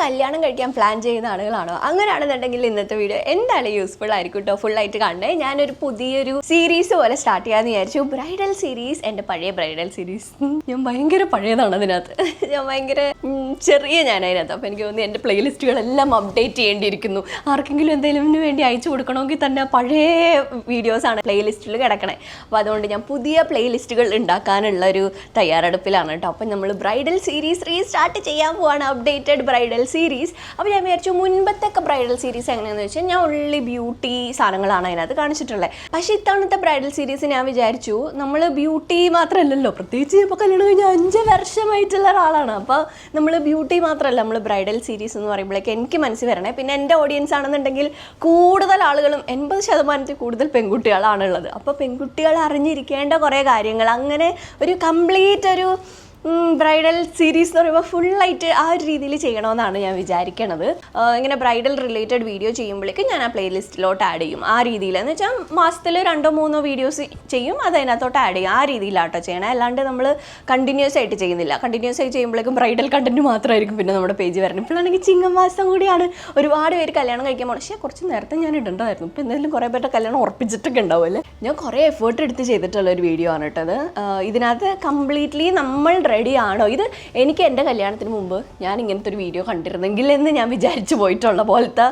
കല്യാണം കഴിക്കാൻ പ്ലാൻ ചെയ്യുന്ന ആളുകളാണോ? അങ്ങനെയാണെന്നുണ്ടെങ്കിൽ ഇന്നത്തെ വീഡിയോ എന്തായാലും യൂസ്ഫുൾ ആയിരിക്കും കേട്ടോ. ഫുള്ളായിട്ട് കാണണേ. ഞാനൊരു പുതിയൊരു സീരീസ് പോലെ സ്റ്റാർട്ട് ചെയ്യാമെന്ന് വിചാരിച്ചു. Bridal series. എൻ്റെ പഴയ ബ്രൈഡൽ സീരീസ്. ഞാൻ ഭയങ്കര പഴയതാണ് അതിനകത്ത്. ഞാൻ ഭയങ്കര ചെറിയ ഞാനതിനകത്ത്. അപ്പോൾ എനിക്ക് തോന്നി എൻ്റെ പ്ലേലിസ്റ്റുകളെല്ലാം അപ്ഡേറ്റ് ചെയ്യേണ്ടിയിരിക്കുന്നു. ആർക്കെങ്കിലും എന്തെങ്കിലും വേണ്ടി അയച്ചു കൊടുക്കണമെങ്കിൽ തന്നെ പഴയ വീഡിയോസാണ് പ്ലേലിസ്റ്റിൽ കിടക്കണേ. അപ്പോൾ അതുകൊണ്ട് ഞാൻ പുതിയ പ്ലേലിസ്റ്റുകൾ ഉണ്ടാക്കാനുള്ളൊരു തയ്യാറെടുപ്പിലാണ് കേട്ടോ. അപ്പം നമ്മൾ ബ്രൈഡൽ സീരീസ് റീസ്റ്റാർട്ട് ചെയ്യാൻ പോവാണ്. Updated bridal series. അപ്പോൾ ഞാൻ വിചാരിച്ചു മുൻപത്തൊക്കെ ബ്രൈഡൽ സീരീസ് എങ്ങനെയാണെന്ന് വെച്ചാൽ ഞാൻ ഉള്ളി ബ്യൂട്ടി സാധനങ്ങളാണ് അതിനകത്ത് കാണിച്ചിട്ടുള്ളത്. പക്ഷേ ഇത്തവണത്തെ ബ്രൈഡൽ സീരീസ് ഞാൻ വിചാരിച്ചു നമ്മൾ ബ്യൂട്ടി മാത്രമല്ലല്ലോ, പ്രത്യേകിച്ച് ഇപ്പോൾ കല്യാണം കഴിഞ്ഞാൽ 5 വർഷമായിട്ടുള്ള ഒരാളാണ്. അപ്പോൾ നമ്മൾ ബ്യൂട്ടി മാത്രമല്ല, നമ്മൾ ബ്രൈഡൽ സീരീസ് എന്ന് പറയുമ്പോഴേക്ക് എനിക്ക് മനസ്സിൽ വരണേ. പിന്നെ എൻ്റെ ഓഡിയൻസ് ആണെന്നുണ്ടെങ്കിൽ കൂടുതൽ ആളുകളും 80% കൂടുതൽ പെൺകുട്ടികളാണുള്ളത്. അപ്പോൾ പെൺകുട്ടികൾ അറിഞ്ഞിരിക്കേണ്ട കുറേ കാര്യങ്ങൾ, അങ്ങനെ ഒരു കംപ്ലീറ്റ് ഒരു ബ്രൈഡൽ സീരീസ് എന്ന് പറയുമ്പോൾ ഫുള്ളായിട്ട് ആ ഒരു രീതിയിൽ ചെയ്യണമെന്നാണ് ഞാൻ വിചാരിക്കണത്. ഇങ്ങനെ ബ്രൈഡൽ റിലേറ്റഡ് വീഡിയോ ചെയ്യുമ്പോഴേക്കും ഞാൻ ആ പ്ലേലിസ്റ്റിലോട്ട് ആഡ് ചെയ്യും. ആ രീതിയിൽ എന്ന് വെച്ചാൽ മാസത്തിൽ 2-3 വീഡിയോസ് ചെയ്യും, അത് അതിനകത്തോട്ട് ആഡ് ചെയ്യും. ആ രീതിയിലാട്ടോ ചെയ്യണം. അല്ലാണ്ട് നമ്മൾ കണ്ടിന്യൂസ് ആയിട്ട് ചെയ്യുന്നില്ല. കണ്ടിന്യൂസ് ആയിട്ട് ചെയ്യുമ്പോഴേക്കും ബ്രൈഡൽ കണ്ടന്റ് മാത്രമായിരിക്കും പിന്നെ നമ്മുടെ പേജ് വരണം. ഇപ്പോഴാണെങ്കിൽ ചിങ്ങമാസം കൂടിയാണ്. ഒരുപാട് പേര് കല്യാണം കഴിക്കാൻ പോകണം. പക്ഷേ കുറച്ച് നേരത്തെ ഞാൻ ഇടണ്ടായിരുന്നു. ഇപ്പോൾ എന്തെങ്കിലും കുറേ പേരുടെ കല്യാണം ഉറപ്പിച്ചിട്ടൊക്കെ ഉണ്ടാവുമല്ലേ. ഞാൻ കുറേ എഫേർട്ട് എടുത്ത് ചെയ്തിട്ടുള്ള ഒരു വീഡിയോ ആണ് കേട്ടത്. ഇതിനകത്ത് കംപ്ലീറ്റ്ലി നമ്മൾ റെഡി ആണോ, ഇത് എനിക്ക് എൻ്റെ കല്യാണത്തിന് മുമ്പ് ഞാൻ ഇങ്ങനത്തെ ഒരു വീഡിയോ കണ്ടിരുന്നെങ്കിൽ എന്ന് ഞാൻ വിചാരിച്ചു പോയിട്ടുള്ള പോലത്തെ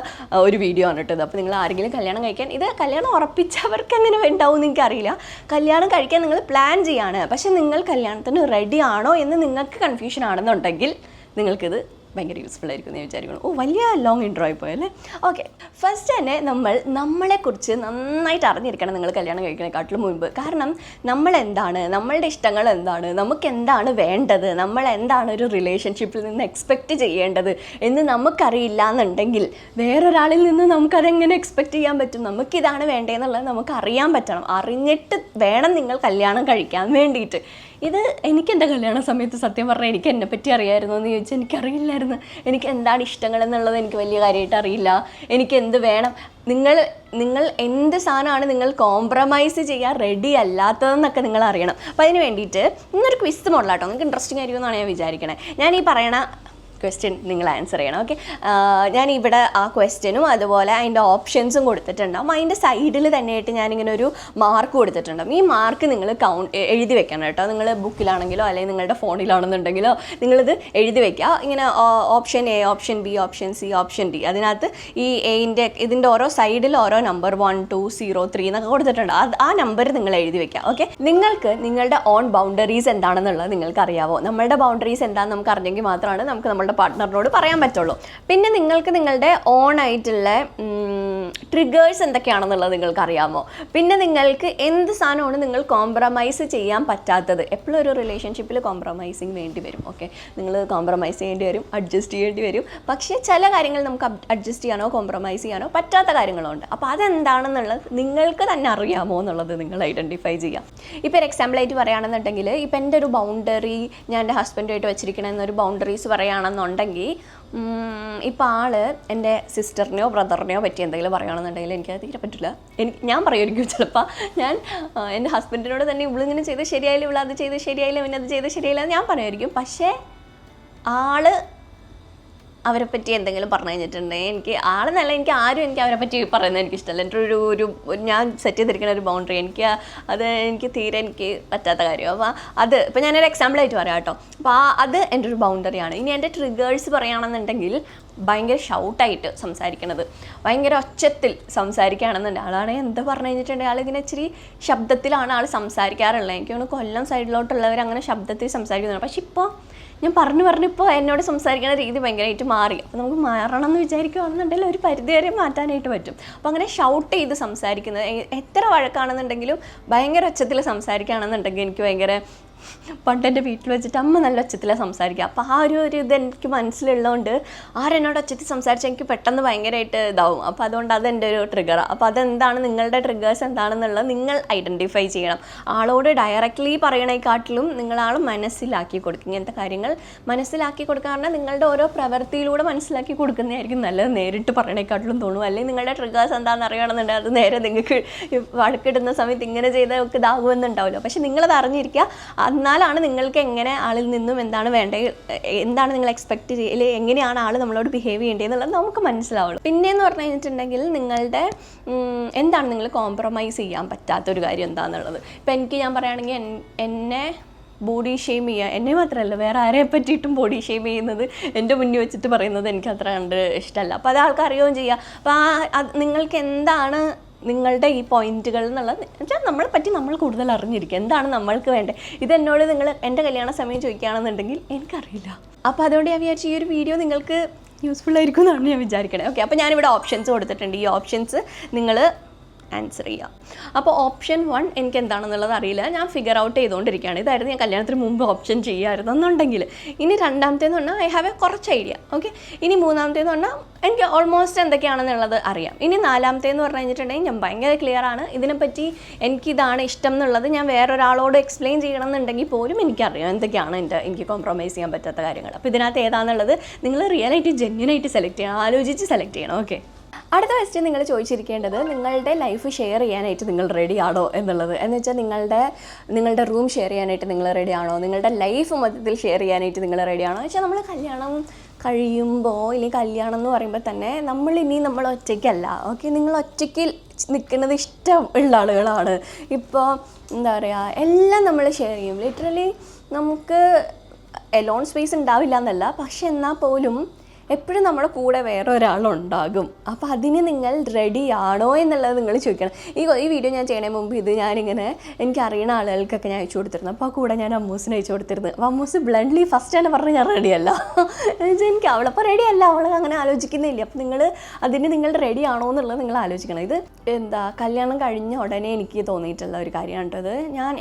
ഒരു വീഡിയോ ആണ് കേട്ടത്. അപ്പോൾ നിങ്ങൾ ആരെങ്കിലും കല്യാണം കഴിക്കാൻ, ഇത് കല്യാണം ഉറപ്പിച്ചവർക്ക് എങ്ങനെ ഉണ്ടാവും എന്ന് എനിക്കറിയില്ല. കല്യാണം കഴിക്കാൻ നിങ്ങൾ പ്ലാൻ ചെയ്യാണ്, പക്ഷേ നിങ്ങൾ കല്യാണത്തിന് റെഡി ആണോ എന്ന് നിങ്ങൾക്ക് കൺഫ്യൂഷൻ ആണെന്നുണ്ടെങ്കിൽ നിങ്ങൾക്കിത് ഭയങ്കര യൂസ്ഫുൾ ആയിരിക്കും എന്ന് വിചാരിക്കണം. വലിയ ലോങ് ഇൻട്രോ ആയി പോയല്ലേ. ഓക്കെ, ഫസ്റ്റ് തന്നെ നമ്മളെക്കുറിച്ച് നന്നായിട്ട് അറിഞ്ഞിരിക്കണം നിങ്ങൾ കല്യാണം കഴിക്കുന്നതിനെക്കാട്ടിലും മുൻപ്. കാരണം നമ്മൾ എന്താണ്, നമ്മളുടെ ഇഷ്ടങ്ങൾ എന്താണ്, നമുക്ക് എന്താണ് വേണ്ടത്, നമ്മൾ എന്താണ് ഒരു റിലേഷൻഷിപ്പിൽ നിന്ന് എക്സ്പെക്റ്റ് ചെയ്യേണ്ടത് എന്ന് നമുക്കറിയില്ല എന്നുണ്ടെങ്കിൽ വേറൊരാളിൽ നിന്ന് നമുക്കതെങ്ങനെ എക്സ്പെക്റ്റ് ചെയ്യാൻ പറ്റും? നമുക്കിതാണ് വേണ്ടതെന്നുള്ളത് നമുക്ക് അറിയാൻ പറ്റണം. അറിഞ്ഞിട്ട് വേണം നിങ്ങൾ കല്യാണം കഴിക്കാൻ വേണ്ടിയിട്ട്. ഇത് എനിക്ക് എൻ്റെ കല്യാണ സമയത്ത് സത്യം പറഞ്ഞാൽ എനിക്ക് എന്നെപ്പറ്റി അറിയാമായിരുന്നു എന്ന് ചോദിച്ചാൽ എനിക്കറിയില്ലായിരുന്നു. എനിക്ക് എന്താണ് ഇഷ്ടങ്ങൾ എന്നുള്ളത് എനിക്ക് വലിയ കാര്യമായിട്ട് അറിയില്ല. എനിക്ക് എന്ത് വേണം, നിങ്ങൾ എന്ത് സാധനമാണ് നിങ്ങൾ കോംപ്രമൈസ് ചെയ്യാൻ റെഡി അല്ലാത്തതെന്നൊക്കെ നിങ്ങൾ അറിയണം. അപ്പോൾ അതിന് വേണ്ടിയിട്ട് ഇന്നൊരു ക്വിസ് മോഡലാട്ടോ. നിങ്ങൾക്ക് ഇൻട്രസ്റ്റിംഗ് ആയിരിക്കുമെന്നാണ് ഞാൻ വിചാരിക്കണേ. ഞാൻ ഈ പറയണ ക്വസ്റ്റ്യൻ നിങ്ങൾ ആൻസർ ചെയ്യണം. ഓക്കെ, ഞാനിവിടെ ആ ക്വസ്റ്റ്യനും അതുപോലെ അതിൻ്റെ ഓപ്ഷൻസും കൊടുത്തിട്ടുണ്ടാവും. അതിൻ്റെ സൈഡിൽ തന്നെയായിട്ട് ഞാനിങ്ങനെ ഒരു മാർക്ക് കൊടുത്തിട്ടുണ്ടാവും. ഈ മാർക്ക് നിങ്ങൾ എഴുതി വെക്കണം കേട്ടോ. നിങ്ങൾ ബുക്കിലാണെങ്കിലോ അല്ലെങ്കിൽ നിങ്ങളുടെ ഫോണിലാണെന്നുണ്ടെങ്കിലോ നിങ്ങളിത് എഴുതി വെക്കുക. ഇങ്ങനെ option A, option B, option C, option D. അതിനകത്ത് ഈ ഇതിൻ്റെ ഓരോ സൈഡിൽ ഓരോ നമ്പർ 1, 2, 0, 3 എന്നൊക്കെ കൊടുത്തിട്ടുണ്ട്. ആ നമ്പർ നിങ്ങൾ എഴുതി വെക്കുക. ഓക്കെ, നിങ്ങൾക്ക് നിങ്ങളുടെ ഓൺ ബൗണ്ടറീസ് എന്താണെന്നുള്ളത് നിങ്ങൾക്ക് അറിയാവോ? നമ്മളുടെ ബൗണ്ടറീസ് എന്താണെന്ന് നമുക്ക് അറിഞ്ഞെങ്കിൽ മാത്രമാണ് നമുക്ക് നമ്മുടെ പാർട്ട്ണറിനോട് പറയാൻ പറ്റുള്ളൂ. പിന്നെ നിങ്ങൾക്ക് നിങ്ങളുടെ ഓൺ ആയിട്ടുള്ള ട്രിഗേഴ്സ് എന്തൊക്കെയാണെന്നുള്ളത് നിങ്ങൾക്ക് അറിയാമോ? പിന്നെ നിങ്ങൾക്ക് എന്ത് സാധനമാണ് നിങ്ങൾ കോംപ്രമൈസ് ചെയ്യാൻ പറ്റാത്തത്. എപ്പോഴും ഒരു റിലേഷൻഷിപ്പിൽ കോംപ്രമൈസിങ് വേണ്ടി വരും. ഓക്കെ, നിങ്ങൾ കോംപ്രമൈസ് ചെയ്യേണ്ടി വരും, അഡ്ജസ്റ്റ് ചെയ്യേണ്ടി വരും. പക്ഷേ ചില കാര്യങ്ങൾ നമുക്ക് അഡ്ജസ്റ്റ് ചെയ്യാനോ കോംപ്രമൈസ് ചെയ്യാനോ പറ്റാത്ത കാര്യങ്ങളുണ്ട്. അപ്പോൾ അതെന്താണെന്നുള്ളത് നിങ്ങൾക്ക് തന്നെ അറിയാമോ എന്നുള്ളത് നിങ്ങൾ ഐഡൻറ്റിഫൈ ചെയ്യാം. ഇപ്പോൾ ഒരു എക്സാമ്പിളായിട്ട് പറയുകയാണെന്നുണ്ടെങ്കിൽ, ഇപ്പോൾ എൻ്റെ ഒരു ബൗണ്ടറി ഞാൻ എൻ്റെ ഹസ്ബൻഡുമായിട്ട് വെച്ചിരിക്കണ എന്നൊരു ബൗണ്ടറീസ് പറയുകയാണെന്നുണ്ടെങ്കിൽ, ഇപ്പോൾ ആള് എൻ്റെ സിസ്റ്ററിനെയോ ബ്രദറിനെയോ പറ്റി എന്തെങ്കിലും പറയുകയാണെന്നുണ്ടെങ്കിൽ എനിക്കത് തീരെ പറ്റില്ല. ഞാൻ പറയുമായിരിക്കും ചിലപ്പോൾ, ഞാൻ എൻ്റെ ഹസ്ബൻഡിനോട് തന്നെ ഇവളിങ്ങനെ ചെയ്ത് ശരിയായില്ല, ഇവളത് ചെയ്ത് ശരിയായില്ല, പിന്നെ അത് ചെയ്ത് ശരിയായില്ല ഞാൻ പറയുമായിരിക്കും. പക്ഷേ ആള് അവരെ പറ്റി എന്തെങ്കിലും പറഞ്ഞു കഴിഞ്ഞിട്ടുണ്ടെങ്കിൽ എനിക്ക് എനിക്ക് അവരെ പറ്റി പറയുന്നത് എനിക്കിഷ്ടമല്ല. എൻ്റെ ഒരു ഞാൻ സെറ്റ് ചെയ്തിരിക്കുന്ന ഒരു ബൗണ്ടറി എനിക്ക് തീരെ പറ്റാത്ത കാര്യം. അപ്പോൾ ഇപ്പോൾ ഞാനൊരു എക്സാമ്പിളായിട്ട് പറയാം കേട്ടോ. അപ്പോൾ അത് എൻ്റെ ഒരു ബൗണ്ടറിയാണ്. ഇനി എൻ്റെ ട്രിഗേഴ്സ് പറയുകയാണെന്നുണ്ടെങ്കിൽ, ഭയങ്കര ഷൗട്ടായിട്ട് സംസാരിക്കണത്, ഭയങ്കര ഒച്ചത്തിൽ സംസാരിക്കുകയാണെന്നുണ്ടെങ്കിൽ, ആളാണെങ്കിൽ എന്താ പറഞ്ഞു കഴിഞ്ഞിട്ടുണ്ടെങ്കിൽ ആളിങ്ങനെ ഇച്ചിരി ശബ്ദത്തിലാണ് ആൾ സംസാരിക്കാറുള്ളത്. എനിക്ക് തോന്നുന്നു കൊല്ലം സൈഡിലോട്ടുള്ളവർ അങ്ങനെ ശബ്ദത്തിൽ സംസാരിക്കുന്നുണ്ട്. പക്ഷെ ഇപ്പോൾ ഞാൻ പറഞ്ഞിപ്പോൾ എന്നോട് സംസാരിക്കുന്ന രീതി ഭയങ്കരമായിട്ട് മാറി. അപ്പോൾ നമുക്ക് മാറണം എന്ന് വിചാരിക്കുകയാണെന്നുണ്ടെങ്കിൽ ഒരു പരിധി വരെ മാറ്റാനായിട്ട് പറ്റും. അപ്പോൾ അങ്ങനെ ഷൗട്ട് ചെയ്ത് സംസാരിക്കുന്നത്, എത്ര വഴക്കാണെന്നുണ്ടെങ്കിലും ഭയങ്കര ഒച്ചത്തിൽ സംസാരിക്കുകയാണെന്നുണ്ടെങ്കിൽ എനിക്ക് ഭയങ്കര പണ്ട് എൻ്റെ വീട്ടിൽ വെച്ചിട്ട് അമ്മ നല്ല ഒച്ചത്തിലാണ് സംസാരിക്കുക. അപ്പോൾ ആ ഒരു ഇത് എനിക്ക് മനസ്സിലുള്ളതുകൊണ്ട് ആരെന്നോട് ഒച്ചത്തിൽ സംസാരിച്ചാൽ എനിക്ക് പെട്ടെന്ന് ഭയങ്കരമായിട്ട് ഇതാവും. അപ്പോൾ അതുകൊണ്ട് അതെൻ്റെ ഒരു ട്രിഗറാണ്. അപ്പോൾ അതെന്താണ്, നിങ്ങളുടെ ട്രിഗേഴ്സ് എന്താണെന്നുള്ളത് നിങ്ങൾ ഐഡൻറ്റിഫൈ ചെയ്യണം. ആളോട് ഡയറക്റ്റ്ലി പറയണേക്കാട്ടിലും നിങ്ങളാൾ മനസ്സിലാക്കി കൊടുക്കുക. ഇങ്ങനത്തെ കാര്യങ്ങൾ മനസ്സിലാക്കി കൊടുക്കുക. കാരണം നിങ്ങളുടെ ഓരോ പ്രവൃത്തിയിലൂടെ മനസ്സിലാക്കി കൊടുക്കുന്നതായിരിക്കും നല്ലത്, നേരിട്ട് പറയണേക്കാട്ടിലും തോന്നും. അല്ലെങ്കിൽ നിങ്ങളുടെ ട്രിഗേഴ്സ് എന്താണെന്ന് അറിയണമെന്നുണ്ടെങ്കിൽ അത് നേരെ നിങ്ങൾക്ക് വഴക്കിടുന്ന സമയത്ത് ഇങ്ങനെ ചെയ്താൽ ഒക്കെ ഇതാകുമെന്നുണ്ടാവില്ല. പക്ഷെ നിങ്ങളത് അറിഞ്ഞിരിക്കുക. ആ എന്നാലാണ് നിങ്ങൾക്ക് എങ്ങനെ ആളിൽ നിന്നും എന്താണ് വേണ്ടത്, എന്താണ് നിങ്ങൾ എക്സ്പെക്ട് ചെയ്യൽ, എങ്ങനെയാണ് ആൾ നമ്മളോട് ബിഹേവ് ചെയ്യേണ്ടതെന്നുള്ളത് നമുക്ക് മനസ്സിലാവുള്ളൂ. പിന്നെയെന്ന് പറഞ്ഞു കഴിഞ്ഞിട്ടുണ്ടെങ്കിൽ നിങ്ങളുടെ എന്താണ് നിങ്ങൾ കോംപ്രമൈസ് ചെയ്യാൻ പറ്റാത്തൊരു കാര്യം എന്താണെന്നുള്ളത്. ഇപ്പം ഞാൻ പറയുകയാണെങ്കിൽ എന്നെ ബോഡി ഷെയിം ചെയ്യുക, എന്നെ മാത്രമല്ല വേറെ ആരെ പറ്റിയിട്ടും ബോഡി ഷെയിം ചെയ്യുന്നത് എൻ്റെ മുന്നിൽ വെച്ചിട്ട് പറയുന്നത് എനിക്ക് അത്ര കണ്ട് ഇഷ്ടമല്ല. അപ്പോൾ അത് ആൾക്ക് അറിയുകയും ചെയ്യുക. അപ്പോൾ നിങ്ങൾക്ക് എന്താണ് നിങ്ങളുടെ ഈ പോയിന്റുകൾ എന്നുള്ളത് വെച്ചാൽ നമ്മളെ പറ്റി നമ്മൾ കൂടുതൽ അറിഞ്ഞിരിക്കുക, എന്താണ് നമ്മൾക്ക് വേണ്ടത്. ഇതെന്നോട് നിങ്ങൾ എൻ്റെ കല്യാണ സമയം ചോദിക്കുകയാണെന്നുണ്ടെങ്കിൽ എനിക്കറിയില്ല. അപ്പോൾ അതുകൊണ്ട് ഞാൻ വിചാരിച്ചു ഈ ഒരു വീഡിയോ നിങ്ങൾക്ക് യൂസ്ഫുൾ ആയിരിക്കും എന്നാണ് ഞാൻ വിചാരിക്കണേ. ഓക്കെ, അപ്പോൾ ഞാനിവിടെ ഓപ്ഷൻസ് കൊടുത്തിട്ടുണ്ട്. ഈ ഓപ്ഷൻസ് നിങ്ങൾ ആൻസർ ചെയ്യാം. അപ്പോൾ ഓപ്ഷൻ 1 എനിക്ക് എന്താണെന്നുള്ളത് അറിയില്ല, ഞാൻ ഫിഗർ ഔട്ട് ചെയ്തുകൊണ്ടിരിക്കുകയാണ്. ഇതായിരുന്നു ഞാൻ കല്യാണത്തിന് മുമ്പ് ഓപ്ഷൻ ചെയ്യുമായിരുന്നു എന്നുണ്ടെങ്കിൽ. ഇനി രണ്ടാമത്തേന്ന് പറഞ്ഞാൽ ഐ ഹാവ് എ കുറച്ച് ഐഡിയ. ഓക്കെ, ഇനി മൂന്നാമത്തേന്ന് പറഞ്ഞാൽ എനിക്ക് ഓൾമോസ്റ്റ് എന്തൊക്കെയാണെന്നുള്ളത് അറിയാം. ഇനി നാലാമത്തേന്ന് പറഞ്ഞു കഴിഞ്ഞിട്ടുണ്ടെങ്കിൽ ഞാൻ ഭയങ്കര ക്ലിയർ ആണ്, ഇതിനെപ്പറ്റി എനിക്കിതാണ് ഇഷ്ടം എന്നുള്ളത് ഞാൻ വേറൊരാളോട് എക്സ്പ്ലെയിൻ ചെയ്യണമെന്നുണ്ടെങ്കിൽ പോലും എനിക്കറിയാം എന്തൊക്കെയാണ് എനിക്ക് കോംപ്രമൈസ് ചെയ്യാൻ പറ്റാത്ത കാര്യങ്ങൾ. അപ്പോൾ ഇതിനകത്ത് ഏതാണെന്നുള്ളത് നിങ്ങൾ റിയലായിട്ട് ജെന്യുനായിട്ട് സെലക്ട് ചെയ്യണം, ആലോചിച്ച് സെലക്ട് ചെയ്യണം. ഓക്കെ, അടുത്ത ക്വസ്റ്റ്യൻ നിങ്ങൾ ചോദിച്ചിരിക്കേണ്ടത് നിങ്ങളുടെ ലൈഫ് ഷെയർ ചെയ്യാനായിട്ട് നിങ്ങൾ റെഡി ആണോ എന്നുള്ളത്. എന്ന് വെച്ചാൽ നിങ്ങളുടെ റൂം ഷെയർ ചെയ്യാനായിട്ട് നിങ്ങൾ റെഡി ആണോ, നിങ്ങളുടെ ലൈഫ് മൊത്തത്തിൽ ഷെയർ ചെയ്യാനായിട്ട് നിങ്ങൾ റെഡി ആണോ. വെച്ചാൽ നമ്മൾ കല്യാണം കഴിയുമ്പോൾ ഇല്ലെങ്കിൽ കല്യാണം എന്ന് പറയുമ്പോൾ തന്നെ നമ്മൾ ഒറ്റയ്ക്കല്ല. ഓക്കെ, നിങ്ങൾ ഒറ്റയ്ക്ക് നിൽക്കുന്നത് ഇഷ്ടമുള്ള ആളുകളാണ്. ഇപ്പോൾ എന്താ പറയുക, എല്ലാം നമ്മൾ ഷെയർ ചെയ്യും. ലിറ്ററലി നമുക്ക് എലോൺ സ്പേസ് ഉണ്ടാവില്ല എന്നല്ല, പക്ഷെ എന്നാൽ പോലും എപ്പോഴും നമ്മുടെ കൂടെ വേറെ ഒരാളുണ്ടാകും. അപ്പോൾ അതിന് നിങ്ങൾ റെഡി ആണോ എന്നുള്ളത് നിങ്ങൾ ചോദിക്കണം. ഈ വീഡിയോ ഞാൻ ചെയ്യണേ മുമ്പ് ഞാനിങ്ങനെ എനിക്കറിയുന്ന ആളുകൾക്കൊക്കെ ഞാൻ അയച്ചു കൊടുത്തിരുന്നു. അപ്പോൾ ആ കൂടെ ഞാൻ അമ്മൂസിന് അയച്ചു കൊടുത്തിരുന്നു. അപ്പോൾ അമ്മൂസ് ബ്ലണ്ട്ലി ഫസ്റ്റ് തന്നെ പറഞ്ഞ് ഞാൻ റെഡിയല്ല. എനിക്ക് അവളപ്പോൾ റെഡിയല്ല, അവൾ അങ്ങനെ ആലോചിക്കുന്നില്ല. അപ്പോൾ നിങ്ങൾ റെഡി ആണോ എന്നുള്ളത് നിങ്ങൾ ആലോചിക്കണം. ഇത് കല്യാണം കഴിഞ്ഞ ഉടനെ എനിക്ക് തോന്നിയിട്ടുള്ള ഒരു കാര്യമാണ് കേട്ടോ.